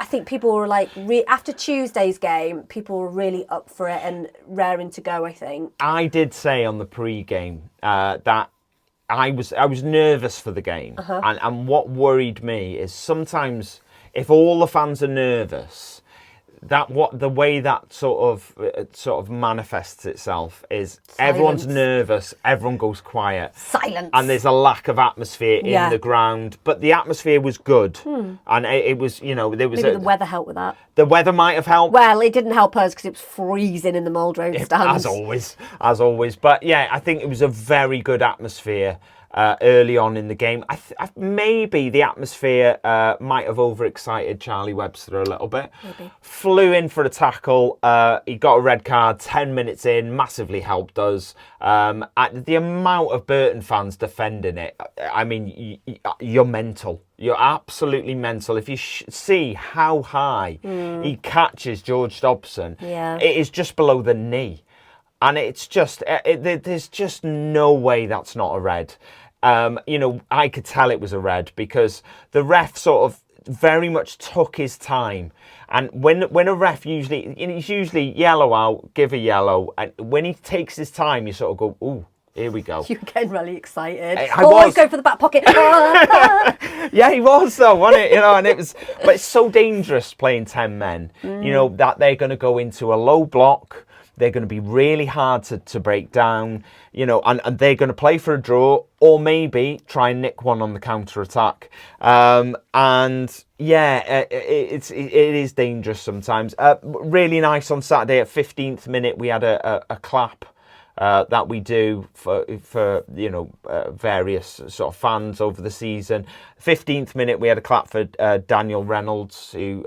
think people were like, after Tuesday's game, people were really up for it and raring to go, I think. I did say on the pre-game that I was nervous for the game. And what worried me is sometimes if all the fans are nervous, the way that sort of manifests itself is silence. Everyone's nervous, everyone goes quiet. Silence. And there's a lack of atmosphere in the ground. But the atmosphere was good. And it was, there was... Maybe the weather helped with that. The weather might have helped. Well, it didn't help us because it was freezing in the Mould Road stands. As always. But yeah, I think it was a very good atmosphere early on in the game. Maybe the atmosphere might have overexcited Charlie Webster a little bit. Maybe. Flew in for a tackle. He got a red card 10 minutes in, massively helped us. The amount of Burton fans defending it, I mean, you're mental. You're absolutely mental. If you see how high he catches George Dobson, it is just below the knee. And it's just, there's just no way that's not a red. I could tell it was a red because the ref sort of very much took his time. And when a ref he's usually yellow out, give a yellow. And when he takes his time, you sort of go, ooh, here we go. You're getting really excited. I was go for the back pocket. Yeah, he was though, wasn't it? And it was, but it's so dangerous playing 10 men, that they're going to go into a low block. They're going to be really hard to break down, and they're going to play for a draw or maybe try and nick one on the counter-attack. It is dangerous sometimes. Really nice on Saturday at 15th minute, we had a clap that we do for various sort of fans over the season. 15th minute, we had a clap for Daniel Reynolds, who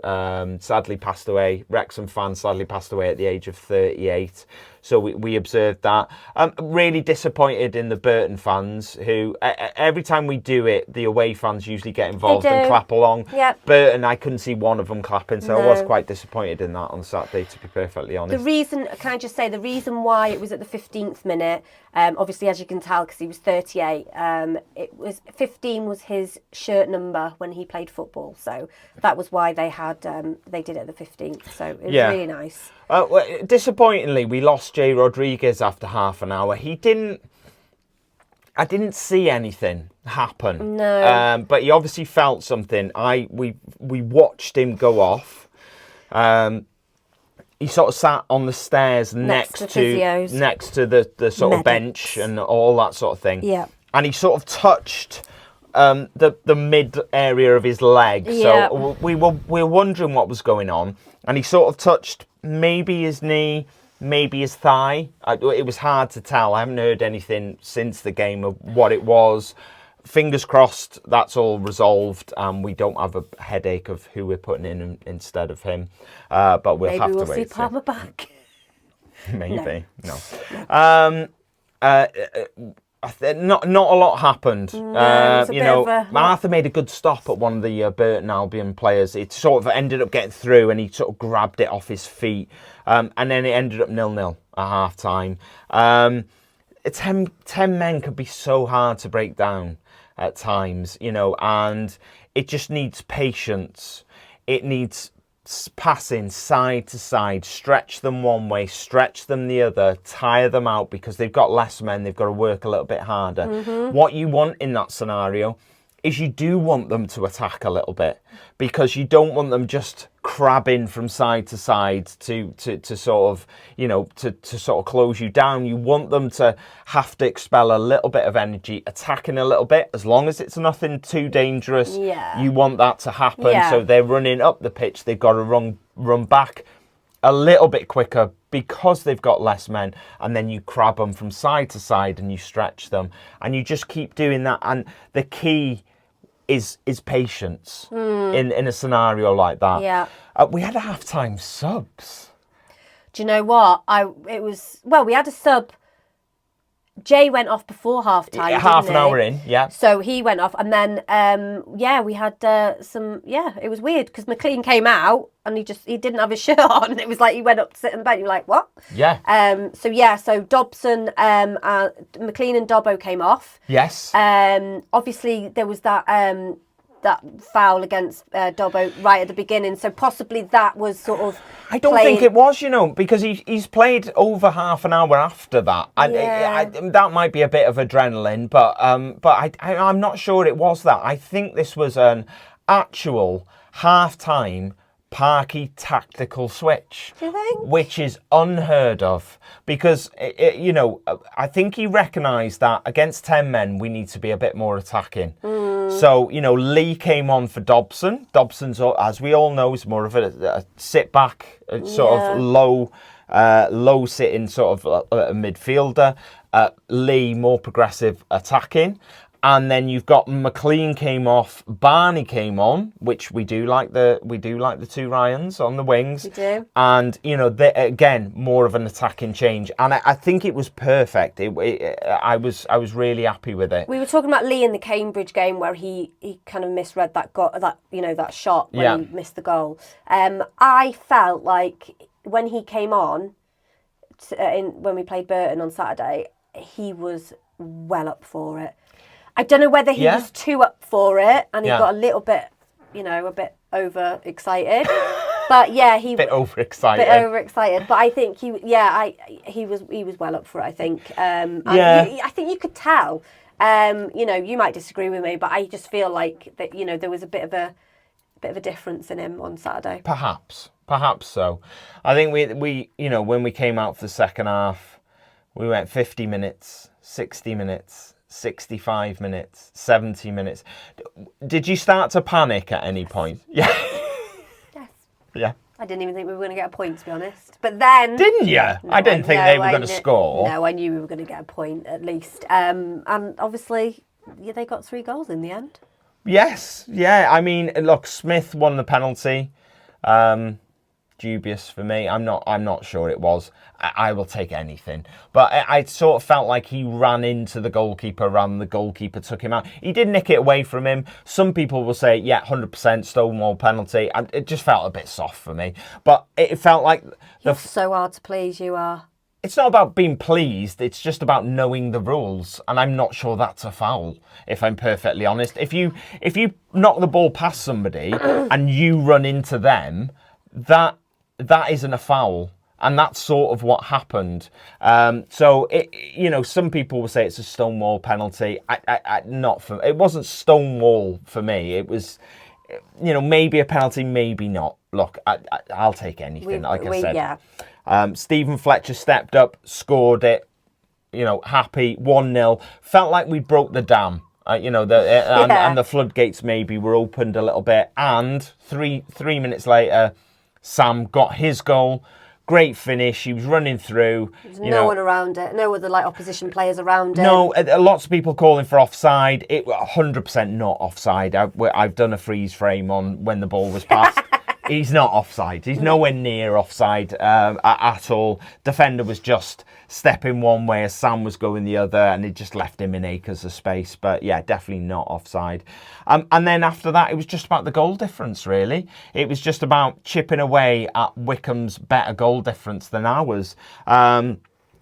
sadly passed away. Wrexham fan, sadly passed away at the age of 38. So we observed that. Really disappointed in the Burton fans, who every time we do it, the away fans usually get involved and clap along. Yep. Burton, I couldn't see one of them clapping, so I was quite disappointed in that on Saturday, to be perfectly honest. Can I just say, the reason why it was at the 15th minute, obviously, as you can tell, because he was 38, 15 was his shirt number when he played football, so that was why they did it at the 15th, so it was really nice. Disappointingly, we lost Jay Rodriguez after half an hour. I didn't see anything happen. No. But he obviously felt something. We watched him go off. He sort of sat on the stairs next to the sort of bench and all that sort of thing. Yeah. And he sort of touched the mid area of his leg. Yeah. So we were wondering what was going on. And he sort of touched maybe his knee, maybe his thigh. It was hard to tell. I haven't heard anything since the game of what it was. Fingers crossed that's all resolved and we don't have a headache of who we're putting in instead of him. But we'll have to wait. Maybe we'll see Palmer back. Maybe. No. Not a lot happened. Arthur made a good stop at one of the Burton Albion players. It sort of ended up getting through and he sort of grabbed it off his feet. And then it ended up 0-0 at half time. 10 men could be so hard to break down at times, and it just needs patience. It needs passing side to side, stretch them one way, stretch them the other, tire them out because they've got less men, they've got to work a little bit harder. What you want in that scenario is you do want them to attack a little bit because you don't want them just crabbing from side to side to sort of, to sort of close you down. You want them to have to expel a little bit of energy, attacking a little bit, as long as it's nothing too dangerous. Yeah. You want that to happen. So they're running up the pitch. They've got to run back a little bit quicker because they've got less men, and then you crab them from side to side and you stretch them, and you just keep doing that. And the key is patience in a scenario like that. Yeah. We had a half-time subs. Do you know what? We had a sub. Jay went off before half time. Half an hour in, yeah. So he went off, and then we had it was weird because McLean came out and he didn't have his shirt on. It was like he went up to sit in the bed. You're like, what? Yeah. So Dobson, McLean and Dobbo came off. Yes. Obviously there was that foul against Dobbo right at the beginning, so possibly that was sort of. I don't think it was, because he's played over half an hour after that. That might be a bit of adrenaline, but I'm not sure it was that. I think this was an actual half-time Parky tactical switch. Do you think? Which is unheard of, because I think he recognised that against 10 men we need to be a bit more attacking. So Lee came on for Dobson. Dobson's, as we all know, is more of a sit back sort of low sitting sort of a midfielder. Lee more progressive attacking. And then you've got McLean came off, Barney came on, which we do like the two Ryans on the wings. We do. And again, more of an attacking change, and I think it was perfect. I was really happy with it. We were talking about Lee in the Cambridge game where he kind of misread that shot when he missed the goal. I felt like when he came on when we played Burton on Saturday, he was well up for it. I don't know whether he was too up for it and he got a little bit, a bit overexcited. But he bit overexcited. But I think he was well up for it. I think. I think you could tell. You might disagree with me, but I just feel like that. There was a bit of a difference in him on Saturday. Perhaps so. I think we when we came out for the second half, we went 50 minutes, 60 minutes. 65 minutes, 70 minutes. Did you start to panic at any point? Yeah. Yes. Yeah. I didn't even think we were going to get a point, to be honest. But then... Didn't you? No, I didn't think they were going to score. No, I knew we were going to get a point, at least. And obviously, they got 3 goals in the end. Yes. Yeah. I mean, look, Smith won the penalty. Dubious for me. I'm not sure it was. I will take anything. But I sort of felt like he ran into the goalkeeper, the goalkeeper took him out. He did nick it away from him. Some people will say, 100% Stonewall penalty. And it just felt a bit soft for me. But it felt like... You're so hard to please, you are. It's not about being pleased. It's just about knowing the rules. And I'm not sure that's a foul, if I'm perfectly honest. If you knock the ball past somebody and you run into them, that isn't a foul. And that's sort of what happened. So, some people will say it's a Stonewall penalty. It wasn't Stonewall for me. It was, maybe a penalty, maybe not. Look, I'll take anything, I said. Yeah. Stephen Fletcher stepped up, scored it, happy, 1-0. Felt like we broke the dam. And the floodgates maybe were opened a little bit. And three minutes later, Sam got his goal. Great finish. He was running through. There's no one around it. No other opposition players around it. No, lots of people calling for offside. It 100% not offside. I've done a freeze frame on when the ball was passed. He's not offside. He's nowhere near offside at all. Defender was just stepping one way as Sam was going the other, and it just left him in acres of space. But yeah, definitely not offside. And then after that, it was just about the goal difference, really. It was just about chipping away at Wycombe's better goal difference than ours.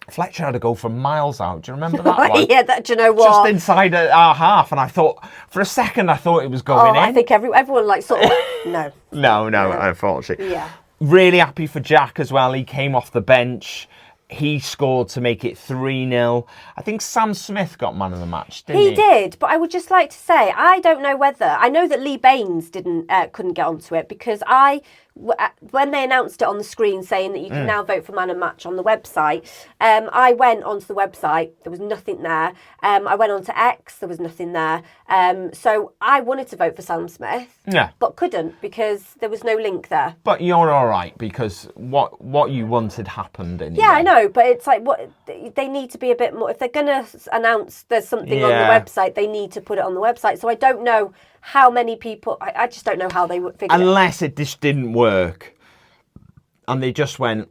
Fletcher had a goal from miles out. Do you remember that one? Yeah, do you know what? Just inside our half, and I thought, for a second, it was going in. I think everyone sort of, no. No, unfortunately. Yeah. Really happy for Jack as well. He came off the bench. He scored to make it 3-0. I think Sam Smith got man of the match, didn't he? He did, but I would just like to say, I don't know whether... I know that Lee Baines couldn't get onto it because I when they announced it on the screen saying that you can now vote for man and match on the website, I went onto the website, there was nothing there. I went onto X, there was nothing there. So I wanted to vote for Sam Smith, but couldn't because there was no link there. But you're all right because what you wanted happened anyway. Yeah, I know, but it's like they need to be a bit more. If they're going to announce there's something on the website, they need to put it on the website. So I don't know how many people. I just don't know how they would figure it. Unless it just didn't work, and they just went,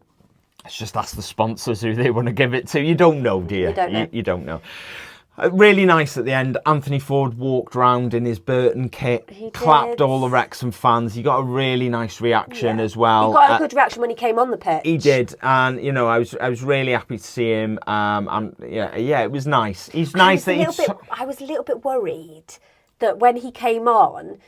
let's just ask the sponsors who they want to give it to. You don't know, do you? You don't know. You don't know. Really nice at the end. Anthony Ford walked round in his Burton kit, clapped all the Wrexham fans. He got a really nice reaction as well. He got a good reaction when he came on the pitch. He did, and you know, I was really happy to see him. And it was nice. He's nice that I was a little bit worried that when he came on,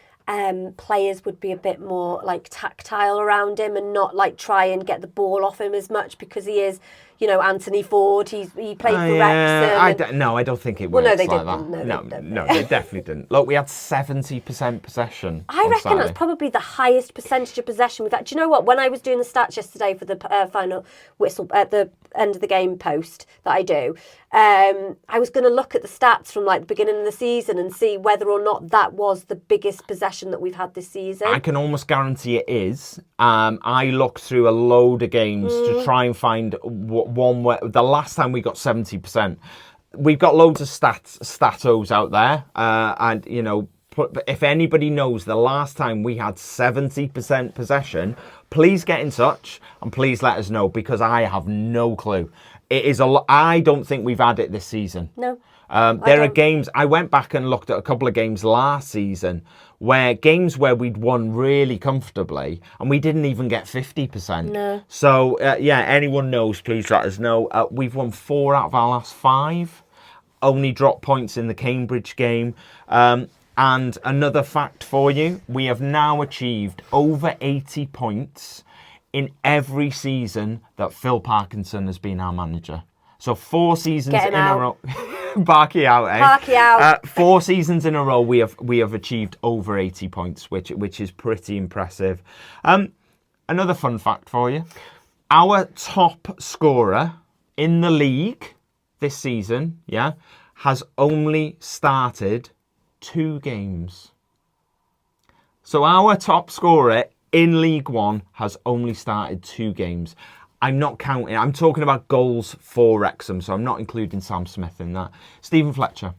players would be a bit more like tactile around him and not like try and get the ball off him as much because he is, you know, Anthony Ford. He played for Wrexham. I don't think it works no, they like didn't. that. No, they definitely didn't. Look, we had 70% possession. I reckon that's probably the highest percentage of possession we've had. Do you know what? When I was doing the stats yesterday for the final whistle at the end of the game post that I do, I was going to look at the stats from like the beginning of the season and see whether or not that was the biggest possession that we've had this season. I can almost guarantee it is. I looked through a load of games to try and find one where the last time we got 70%. We've got loads of statos out there, and you know, but if anybody knows the last time we had 70% possession, please get in touch and please let us know because I have no clue. It is I don't think we've had it this season. No. There are games, I went back and looked at a couple of games last season where we'd won really comfortably and we didn't even get 50%. No. So, anyone knows, please let us know. We've won 4 out of our last 5, only dropped points in the Cambridge game. And another fact for you, we have now achieved over 80 points in every season that Phil Parkinson has been our manager. So 4 seasons in a row. Barky out, eh? Barky out. 4 seasons in a row, we have achieved over 80 points, which is pretty impressive. Another fun fact for you: our top scorer in the league this season, has only started 2 games. So our top scorer in League One has only started 2 games. I'm not counting. I'm talking about goals for Wrexham, so I'm not including Sam Smith in that. Stephen Fletcher.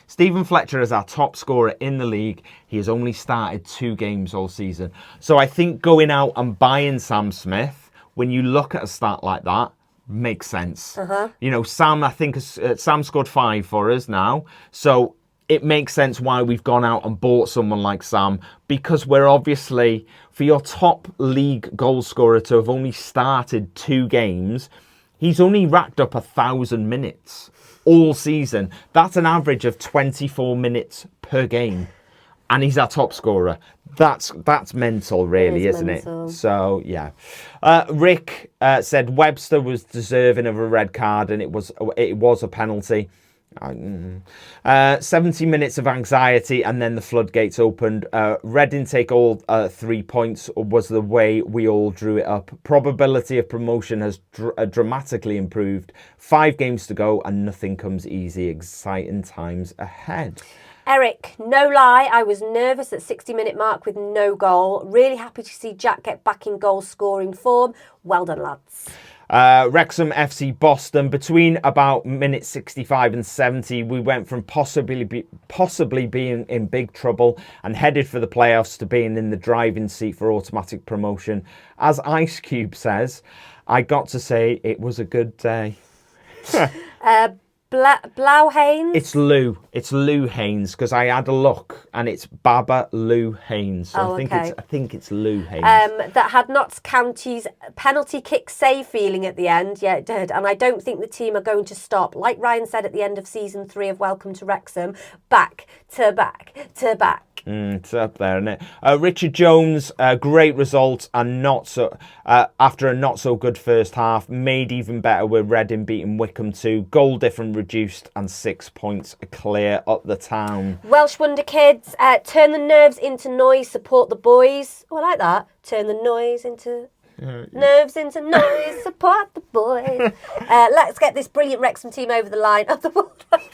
Stephen Fletcher is our top scorer in the league. He has only started 2 games all season. So I think going out and buying Sam Smith, when you look at a stat like that, makes sense. You know, Sam, I think Sam scored 5 for us now. So it makes sense why we've gone out and bought someone like Sam, because we're obviously, for your top league goal scorer to have only started 2 games, he's only racked up 1,000 minutes all season. That's an average of 24 minutes per game. And he's our top scorer. That's mental, really, isn't mental. It? So, yeah. Rick said Webster was deserving of a red card, and it was a penalty. 70 minutes of anxiety, and then the floodgates opened. Reading take all 3 points was the way we all drew it up. Probability of promotion has dramatically improved. 5 games to go, and nothing comes easy. Exciting times ahead. Eric, no lie, I was nervous at 60-minute mark with no goal. Really happy to see Jack get back in goal scoring form. Well done, lads. Wrexham FC Boston, between about minute 65 and 70, we went from possibly being in big trouble and headed for the playoffs to being in the driving seat for automatic promotion. As Ice Cube says, I got to say it was a good day. Blau Haynes? It's Lou Haynes, because I had a look and it's Baba Lou Haynes. So I think it's Lou Haynes. That had Notts County's penalty kick save feeling at the end. Yeah, it did. And I don't think the team are going to stop. Like Ryan said at the end of season 3 of Welcome to Wrexham, back to back to back. It's up there, isn't it? Richard Jones, great result, and not so after a not so good first half, made even better with Reading beating Wycombe 2. Goal difference reduced and 6 points clear up the town. Welsh Wonder Kids, turn the nerves into noise, support the boys. Oh, I like that. Turn the noise into... nerves into noise, support the boys. Let's get this brilliant Wrexham team over the line of the World Wide Web.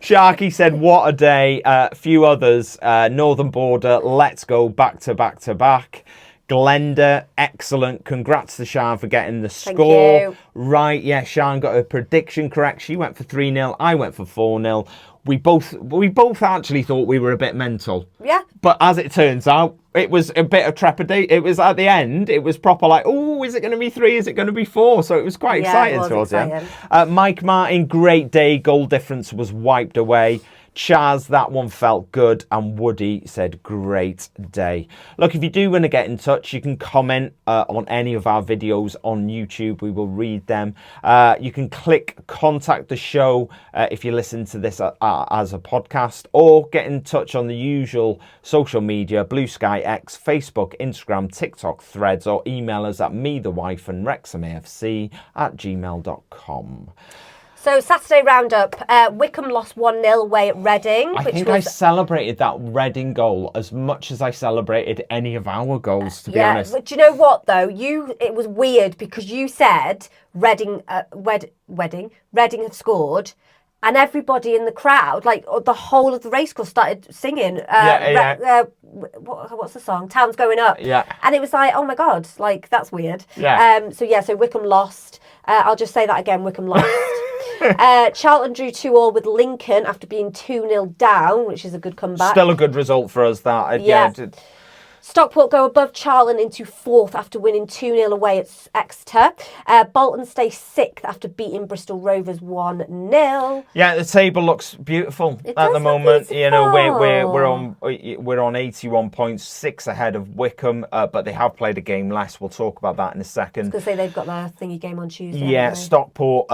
Sharky said, what a day. Few others. Northern Border, let's go back to back to back. Glenda, excellent. Congrats to Sian for getting the score. Thank you. Right, yeah, Sian got her prediction correct. She went for 3-0. I went for 4-0. We both actually thought we were a bit mental. Yeah. But as it turns out, it was a bit of trepidation. It was at the end, it was proper like, oh, is it going to be 3? Is it going to be 4? So it was quite exciting towards the end. Mike Martin, great day. Goal difference was wiped away. Chaz, that one felt good. And Woody said, great day. Look, if you do want to get in touch, you can comment on any of our videos on YouTube. We will read them. You can click contact the show if you listen to this as a podcast, or get in touch on the usual social media, Blue Sky X, Facebook, Instagram, TikTok, Threads, or email us at wrexhamafc@gmail.com. So, Saturday roundup, Wycombe lost 1-0 away at Reading. I celebrated that Reading goal as much as I celebrated any of our goals, to be honest. But do you know what, though? It was weird because you said Reading had scored, and everybody in the crowd, like the whole of the racecourse, started singing. What's the song? Town's Going Up. Yeah. And it was like, oh my God, like, that's weird. Yeah. So Wycombe lost. I'll just say that again, Wycombe lost. Charlton drew 2-2 with Lincoln after being 2-0 down, which is a good comeback. Still a good result for us, that. Yeah. Stockport go above Charlton into 4th after winning 2-0 away at Exeter. Bolton stay 6th after beating Bristol Rovers 1-0. Yeah, the table looks beautiful at the moment. You know, we're on 81 points, 6 ahead of Wycombe, but they have played a game less. We'll talk about that in a second. I was going to say they've got their thingy game on Tuesday. Yeah, Stockport,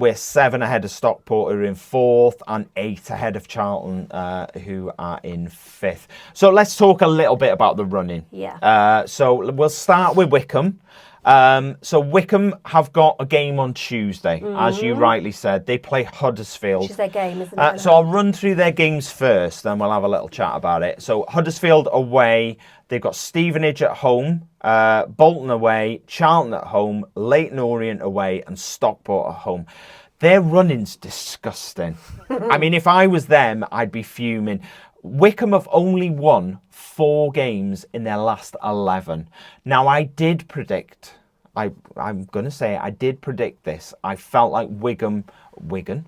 we're 7 ahead of Stockport, who are in 4th, and 8 ahead of Charlton, who are in 5th. So let's talk a little bit about the running. Yeah. So we'll start with Wycombe. So Wycombe have got a game on Tuesday, as you rightly said. They play Huddersfield. Which is their game, isn't it? So I'll run through their games first, then we'll have a little chat about it. So Huddersfield away, they've got Stevenage at home, Bolton away, Charlton at home, Leyton Orient away, and Stockport at home. Their running's disgusting. I mean, if I was them, I'd be fuming. Wycombe have only won 4 games in their last 11. Now, I did predict, I'm going to say I did predict this. I felt like Wycombe were going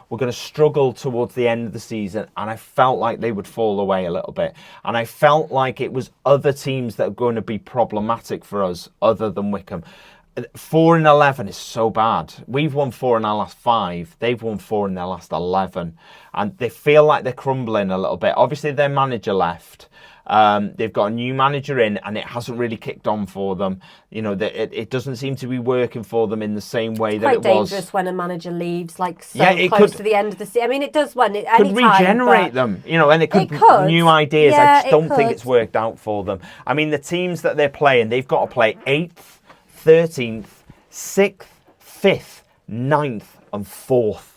to struggle towards the end of the season, and I felt like they would fall away a little bit. And I felt like it was other teams that are going to be problematic for us other than Wycombe. 4-11 is so bad. We've won 4 in our last 5. They've won 4 in their last 11. And they feel like they're crumbling a little bit. Obviously, their manager left. They've got a new manager in, and it hasn't really kicked on for them. You know, it doesn't seem to be working for them in the same way that it was. Quite dangerous when a manager leaves, like close to the end of the season. I mean, it does when it could regenerate them, you know, and it could new ideas. I just don't think it's worked out for them. I mean, the teams that they're playing, they've got to play 8th, 13th, 6th, 5th, 9th, and 4th.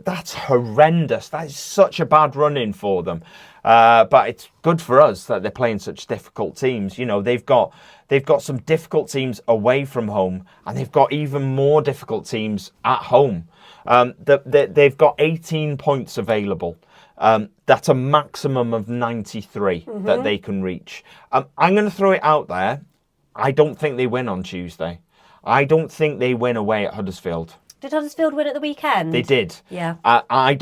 That's horrendous. That is such a bad run-in for them. But it's good for us that they're playing such difficult teams. You know, they've got some difficult teams away from home, and they've got even more difficult teams at home. They've got 18 points available. That's a maximum of 93 that they can reach. I'm going to throw it out there. I don't think they win on Tuesday. I don't think they win away at Huddersfield. Did Huddersfield win at the weekend? They did. Yeah. I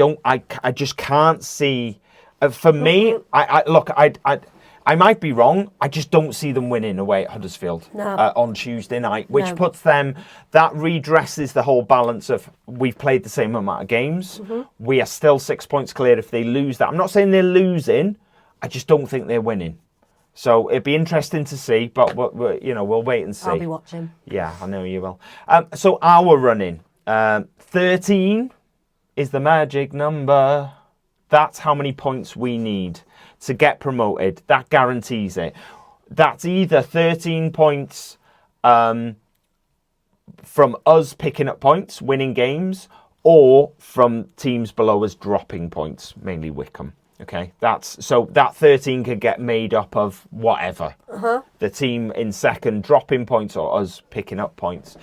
just can't see. For me, I might be wrong. I just don't see them winning away at Huddersfield on Tuesday night, which puts them. That redresses the whole balance of we've played the same amount of games. We are still 6 points clear if they lose that. I'm not saying they're losing. I just don't think they're winning. So it'd be interesting to see, but we'll wait and see. I'll be watching. Yeah, I know you will. So our running, 13 is the magic number. That's how many points we need to get promoted. That guarantees it. That's either 13 points from us picking up points, winning games, or from teams below us dropping points, mainly Wycombe. Okay, so that 13 could get made up of whatever. The team in second dropping points or us picking up points.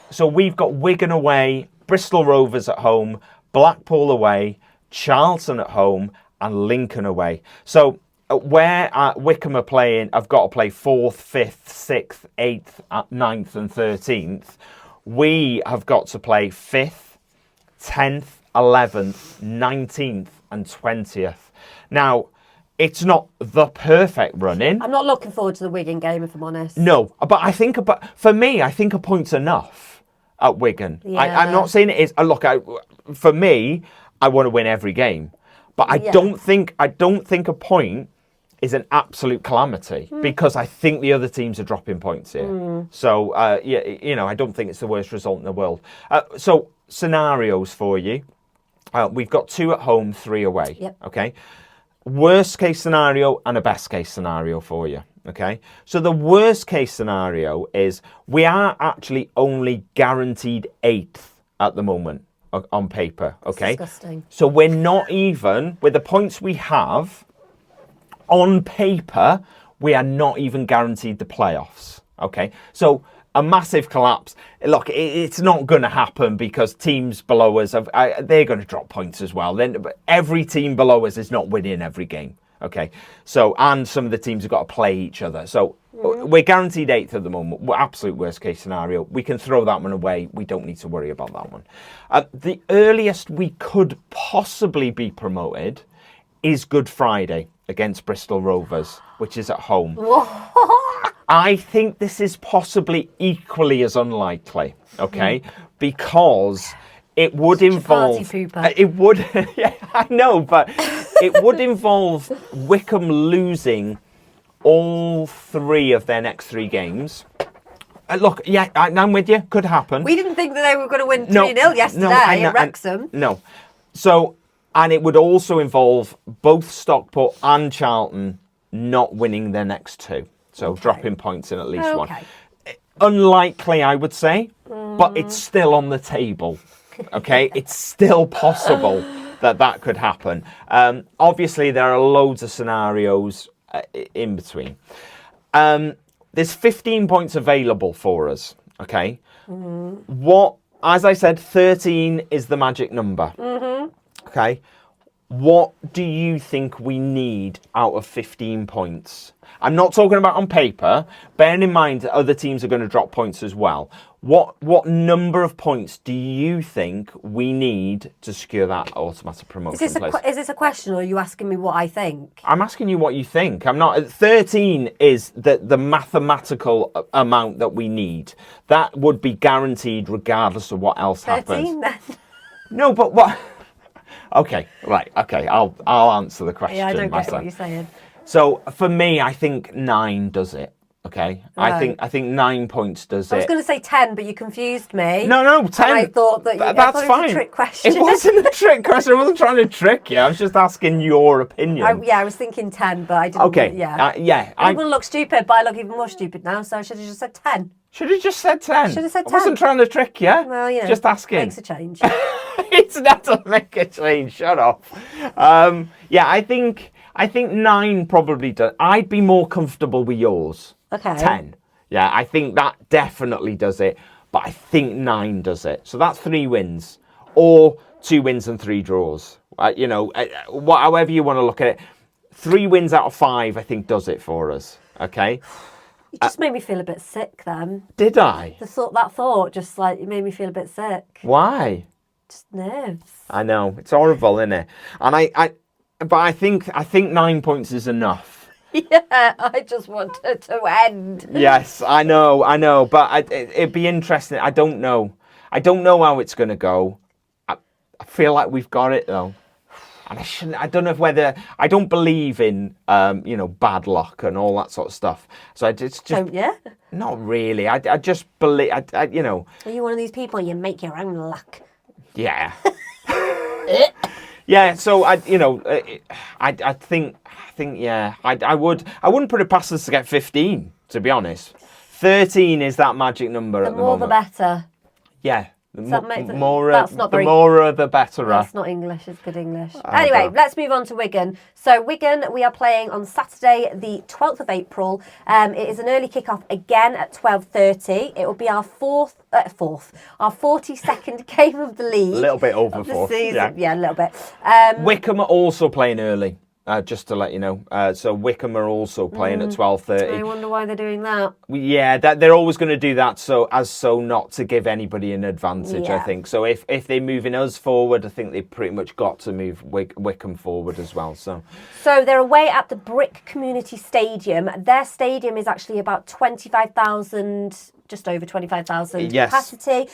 So we've got Wigan away, Bristol Rovers at home, Blackpool away, Charlton at home, and Lincoln away. So where Wycombe are playing, I've got to play 4th, 5th, 6th, 8th, 9th and 13th. We have got to play 5th, 10th, 11th, 19th and 20th. Now, it's not the perfect run-in. I'm not looking forward to the Wigan game, if I'm honest. No, but for me, I think a point's enough at Wigan. Yeah. I'm not saying it is. Look, for me, I want to win every game. But I don't think a point is an absolute calamity because I think the other teams are dropping points here. So, I don't think it's the worst result in the world. So, scenarios for you. We've got 2 at home, 3 away. Yep. Okay. Worst case scenario and a best case scenario for you. Okay. So the worst case scenario is we are actually only guaranteed 8th at the moment on paper. Okay. That's disgusting. So we're not even with the points we have on paper. We are not even guaranteed the playoffs. Okay. So a massive collapse. Look, it's not going to happen because teams below us, they're going to drop points as well. Then every team below us is not winning every game. Okay, so and some of the teams have got to play each other. So we're guaranteed 8th at the moment. Absolute worst case scenario. We can throw that one away. We don't need to worry about that one. The earliest we could possibly be promoted is Good Friday against Bristol Rovers, which is at home. I think this is possibly equally as unlikely, okay? Because it would involve... It would... Yeah, I know, but it would involve Wycombe losing all 3 of their next 3 games. Look, yeah, I'm with you. Could happen. We didn't think that they were going to win 3-0 yesterday at Wrexham. No. So, and it would also involve both Stockport and Charlton not winning their next 2. So dropping points in at least one. Unlikely, I would say, but it's still on the table. Okay, it's still possible that could happen. Obviously, there are loads of scenarios in between. There's 15 points available for us. Okay, as I said, 13 is the magic number. Okay. What do you think we need out of 15 points? I'm not talking about on paper. Bearing in mind that other teams are going to drop points as well. What number of points do you think we need to secure that automatic promotion? Is this a question, or are you asking me what I think? I'm asking you what you think. I'm not. 13 is the mathematical amount that we need. That would be guaranteed regardless of what else 13, happens. Then. No, but what? Okay, right. Okay, I'll answer the question. Yeah, I don't myself. get what you're saying. So for me, I think 9 does it. Okay, right. I think 9 points does it. I was going to say 10, but you confused me. No, 10. And I thought that that's fine. It was a trick question. It wasn't a trick question. I wasn't trying to trick you. I was just asking your opinion. I was thinking 10, but I didn't. Okay. Yeah. I wouldn't look stupid, but I look even more stupid now. So I should have just said 10. Should have just said 10. Should have said 10. I wasn't trying to trick you. Well, just asking. Makes a change. It's not to make a change. Shut up. I think 9 probably does. I'd be more comfortable with yours. Okay. 10. Yeah, I think that definitely does it. But I think 9 does it. So that's 3 wins, or 2 wins and 3 draws. However you want to look at it. 3 wins out of 5, I think, does it for us. Okay. You just made me feel a bit sick then. Did I? That thought just like it made me feel a bit sick. Why? Just nerves. I know. It's horrible, isn't it? And I think 9 points is enough. Yeah, I just wanted to end. Yes, I know. But it'd be interesting. I don't know how it's going to go. I feel like we've got it though. And I don't know whether I don't believe in bad luck and all that sort of stuff. So it's just don't you? Not really. I just believe Are you one of these people you make your own luck? Yeah. Yeah, so I think yeah, I wouldn't put it past us to get 15, to be honest. 13 is that magic number at the moment. The more the better. Yeah. The more the better. That's not English, it's good English. Anyway, let's move on to Wigan. So Wigan, we are playing on Saturday, the 12th of April. It is an early kickoff again at 12:30. It will be our our 42nd game of the league. A little bit over fourth. Yeah, a little bit. Wycombe are also playing early. Just to let you know, so Wycombe are also playing at 12:30. I wonder why they're doing that. Yeah, they're always going to do that, so not to give anybody an advantage. Yeah. I think so. If they're moving us forward, I think they pretty much got to move Wycombe forward as well. So they're away at the Brick Community Stadium. Their stadium is actually about 25,000. Just over 25,000 capacity.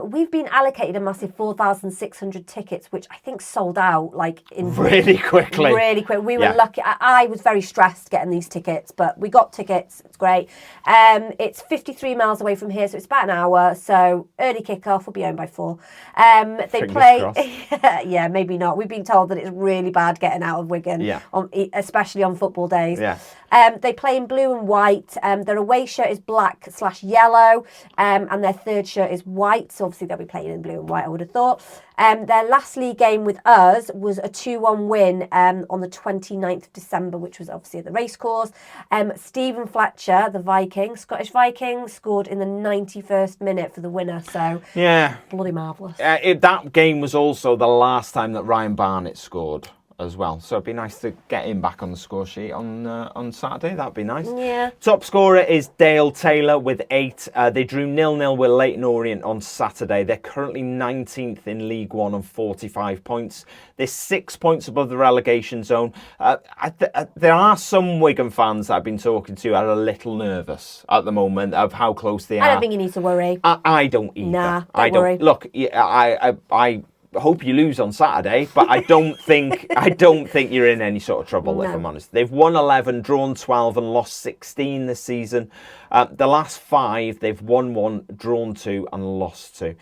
We've been allocated a massive 4,600 tickets, which I think sold out in really quickly. Really quick. We were lucky. I was very stressed getting these tickets, but we got tickets. It's great. It's 53 miles away from here, so it's about an hour. So early kickoff. We'll be home by 4. They play. Yeah, maybe not. We've been told that it's really bad getting out of Wigan, especially on football days. Yeah. They play in blue and white. Their away shirt is black/yellow. And their third shirt is white, so obviously they'll be playing in blue and white, I would have thought. Their last league game with us was a 2-1 win on the 29th of December, which was obviously at the racecourse. Stephen Fletcher, the Scottish Viking, scored in the 91st minute for the winner, so bloody marvellous. That game was also the last time that Ryan Barnett scored as well, so it'd be nice to get him back on the score sheet on Saturday. That'd be nice. Yeah. Top scorer is Dale Taylor with 8. They drew 0-0 with Leyton Orient on Saturday. They're currently 19th in League One on 45 points. They're 6 points above the relegation zone. There are some Wigan fans that I've been talking to are a little nervous at the moment of how close they are. I don't think you need to worry. I don't either. Nah, don't worry. Look, I hope you lose on Saturday, but I don't think you're in any sort of trouble, if I'm honest. They've won 11, drawn 12 and lost 16 this season. The last 5, they've won 1, drawn 2 and lost 2.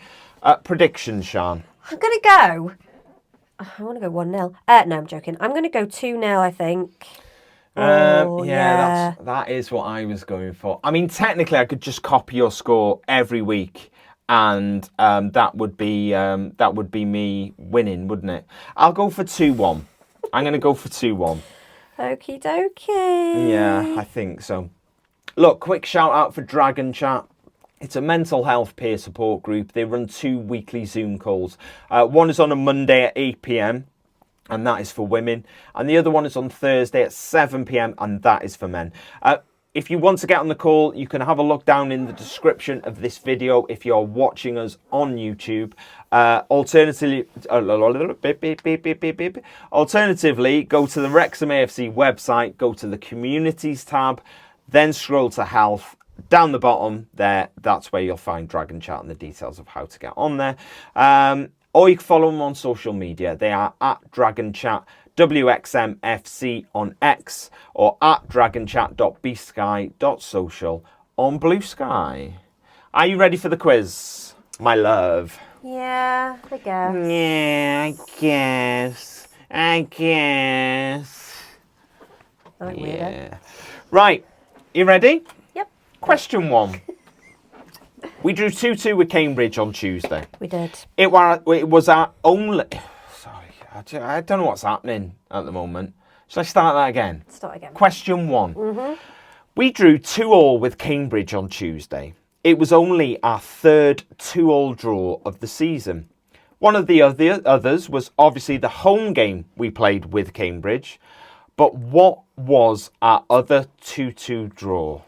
Predictions, Sian? I want to go 1-0. No, I'm joking. I'm going to go 2-0, I think. That is what I was going for. I mean, technically, I could just copy your score every week, and that would be me winning, wouldn't it? I'll go for 2-1. I'm going to go for 2-1. Okie dokie. Yeah, I think so. Look, quick shout out for Dragon Chat. It's a mental health peer support group. They run 2 weekly Zoom calls. One is on a Monday at 8 p.m. and that is for women. And the other one is on Thursday at 7 p.m. and that is for men. If you want to get on the call, you can have a look down in the description of this video if you're watching us on YouTube. Alternatively, go to the Wrexham AFC website, go to the Communities tab, then scroll to Health. Down the bottom there, that's where you'll find Dragon Chat and the details of how to get on there. Or you can follow them on social media. They are at Dragon Chat, WXM FC on X, or at dragonchat.bsky.social on Blue Sky. Are you ready for the quiz, my love? Yeah, I guess. Yeah, I guess. Yeah. Right, you ready? Yep. Question 1. We drew 2-2 with Cambridge on Tuesday. We did. It was our only... Sorry, I don't know what's happening at the moment. Shall I start that again? Start again. Question 1. We drew 2-2 with Cambridge on Tuesday. It was only our third 2-2 draw of the season. One of the others was obviously the home game we played with Cambridge. But what was our other 2-2 draw?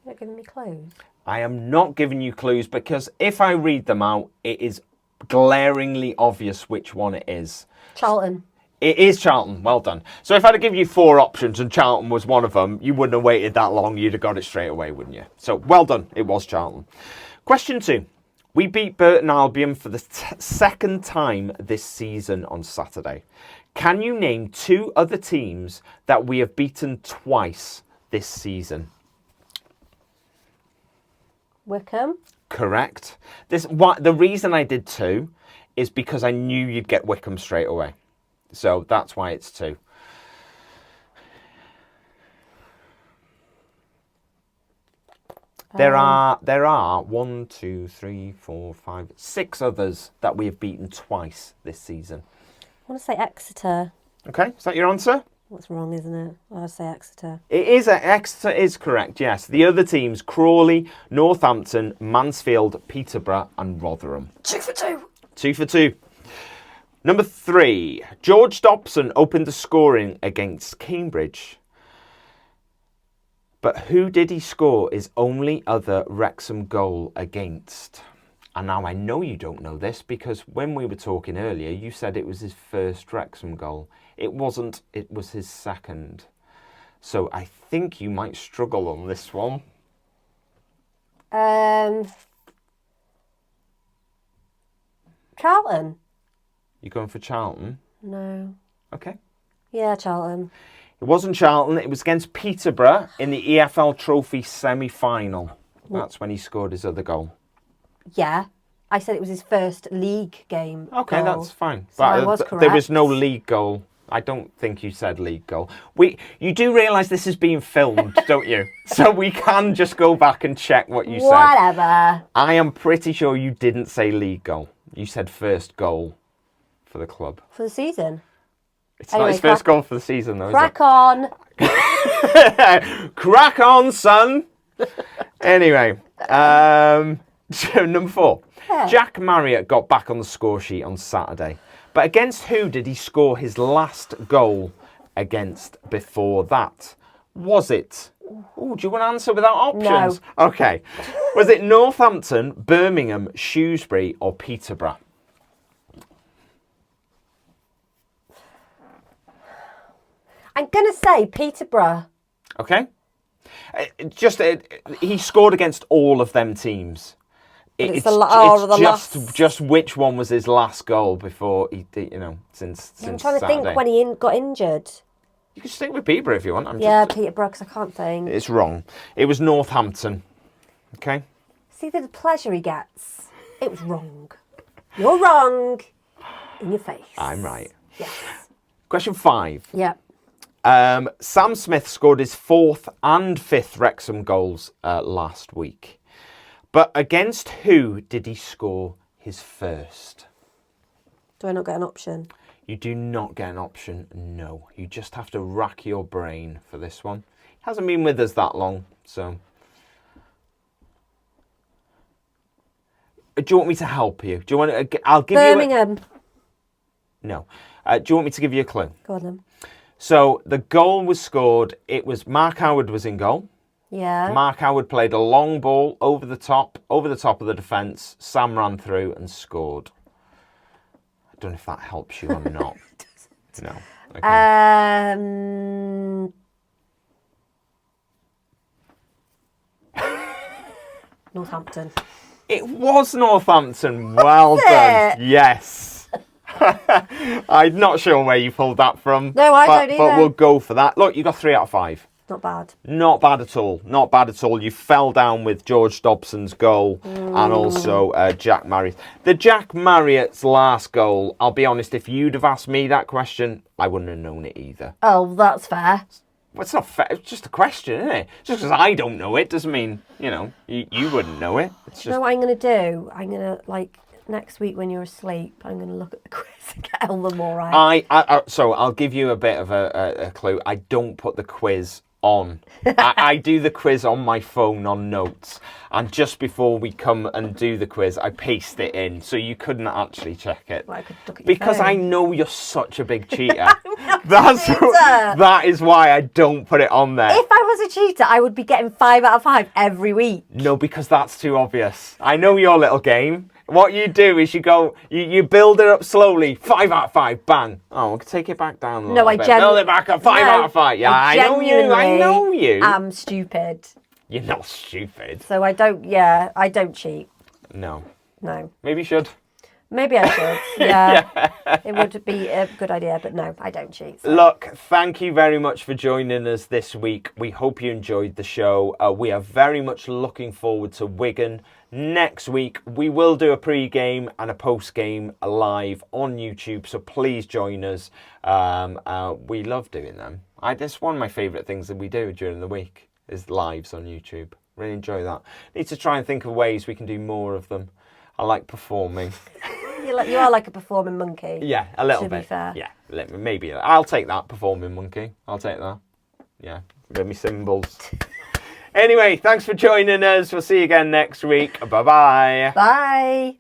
You're not giving me clues. I am not giving you clues because if I read them out, it is glaringly obvious which one it is. Charlton. It is Charlton. Well done. So if I'd have given you 4 options and Charlton was one of them, you wouldn't have waited that long. You'd have got it straight away, wouldn't you? So well done. It was Charlton. Question 2. We beat Burton Albion for the second time this season on Saturday. Can you name 2 other teams that we have beaten twice this season? Wycombe. Correct. The reason I did 2 is because I knew you'd get Wycombe straight away. So that's why it's 2. There are 1, 2, 3, 4, 5, 6 others that we have beaten twice this season. I want to say Exeter. Okay, is that your answer? What's wrong, isn't it? I'll say Exeter. It is. Exeter is correct, yes. The other teams, Crawley, Northampton, Mansfield, Peterborough and Rotherham. 2 for 2. 2 for 2. Number 3. George Dobson opened the scoring against Cambridge. But who did he score his only other Wrexham goal against? And now I know you don't know this because when we were talking earlier, you said it was his first Wrexham goal. It wasn't, it was his second. So I think you might struggle on this one. Charlton. You going for Charlton? No. Okay. Yeah, Charlton. It wasn't Charlton. It was against Peterborough in the EFL Trophy semi-final. That's when he scored his other goal. Yeah. I said it was his first league game. Okay, goal. That's fine. So I was correct. There was no league goal. I don't think you said league goal. You do realise this is being filmed, don't you? So we can just go back and check what you said. Whatever. I am pretty sure you didn't say league goal. You said first goal for the club. For the season? It's not his first goal for the season, though, Crack on. Crack on, son. Anyway, so number 4. Yeah. Jack Marriott got back on the score sheet on Saturday. But against who did he score his last goal against before that? Was it... Oh, do you want to answer without options? No. Okay. Was it Northampton, Birmingham, Shrewsbury or Peterborough? I'm going to say Peterborough. Okay. He scored against all of them teams. It's just which one was his last goal before he, since I'm trying to Saturday. think when he got injured. You can stick with Peterborough if you want. Peterborough, because I can't think. It's wrong. It was Northampton. Okay. See the pleasure he gets. It was wrong. You're wrong. In your face. I'm right. Yes. Question 5. Yeah. Sam Smith scored his 4th and 5th Wrexham goals last week. But against who did he score his first? Do I not get an option? You do not get an option, no. You just have to rack your brain for this one. He hasn't been with us that long, so... Do you want me to help you? Do you want to... I'll give Birmingham. you... No. Do you want me to give you a clue? Go on then. So the goal was scored. It was Mark Howard was in goal. Yeah. Mark Howard played a long ball over the top of the defence. Sam ran through and scored. I don't know if that helps you or not. No. Okay. Northampton. It was Northampton. Well done. Yes. I'm not sure where you pulled that from. No, I don't either. But we'll go for that. Look, you got 3 out of 5. Not bad. Not bad at all. Not bad at all. You fell down with George Dobson's goal and also Jack Marriott. The Jack Marriott's last goal, I'll be honest, if you'd have asked me that question, I wouldn't have known it either. Oh, that's fair. Well, it's not fair. It's just a question, isn't it? Just because I don't know it doesn't mean, you wouldn't know it. It's just... You know what I'm going to do? I'm going to, next week when you're asleep, I'm going to look at the quiz and get all them all right. So I'll give you a bit of a clue. I don't put the quiz on. I do the quiz on my phone on notes, and just before we come and do the quiz I paste it in, so you couldn't actually check it. Well, I could look at because your phone. I know you're such a big cheater. That is why I don't put it on there. If I was a cheater, I would be getting 5 out of 5 every week. No, because that's too obvious. I know your little game. What you do is you build it up slowly. 5 out of 5, bang. Oh, we'll take it back down a little bit. Build it back up, 5 out of 5. Yeah, I know you. I'm stupid. You're not stupid. So I don't cheat. No. Maybe you should. Maybe I should. Yeah. It would be a good idea, but no, I don't cheat. So. Look, thank you very much for joining us this week. We hope you enjoyed the show. We are very much looking forward to Wigan next week we will do a pre-game and a post-game live on YouTube, so please join us. We love doing them. That's one of my favourite things that we do during the week, is lives on YouTube. Really enjoy that. Need to try and think of ways we can do more of them. I like performing. You are like a performing monkey. Yeah, a little bit. To be fair. Yeah, maybe. I'll take that, performing monkey. I'll take that. Yeah, with me cymbals. Anyway, thanks for joining us. We'll see you again next week. Bye-bye. Bye.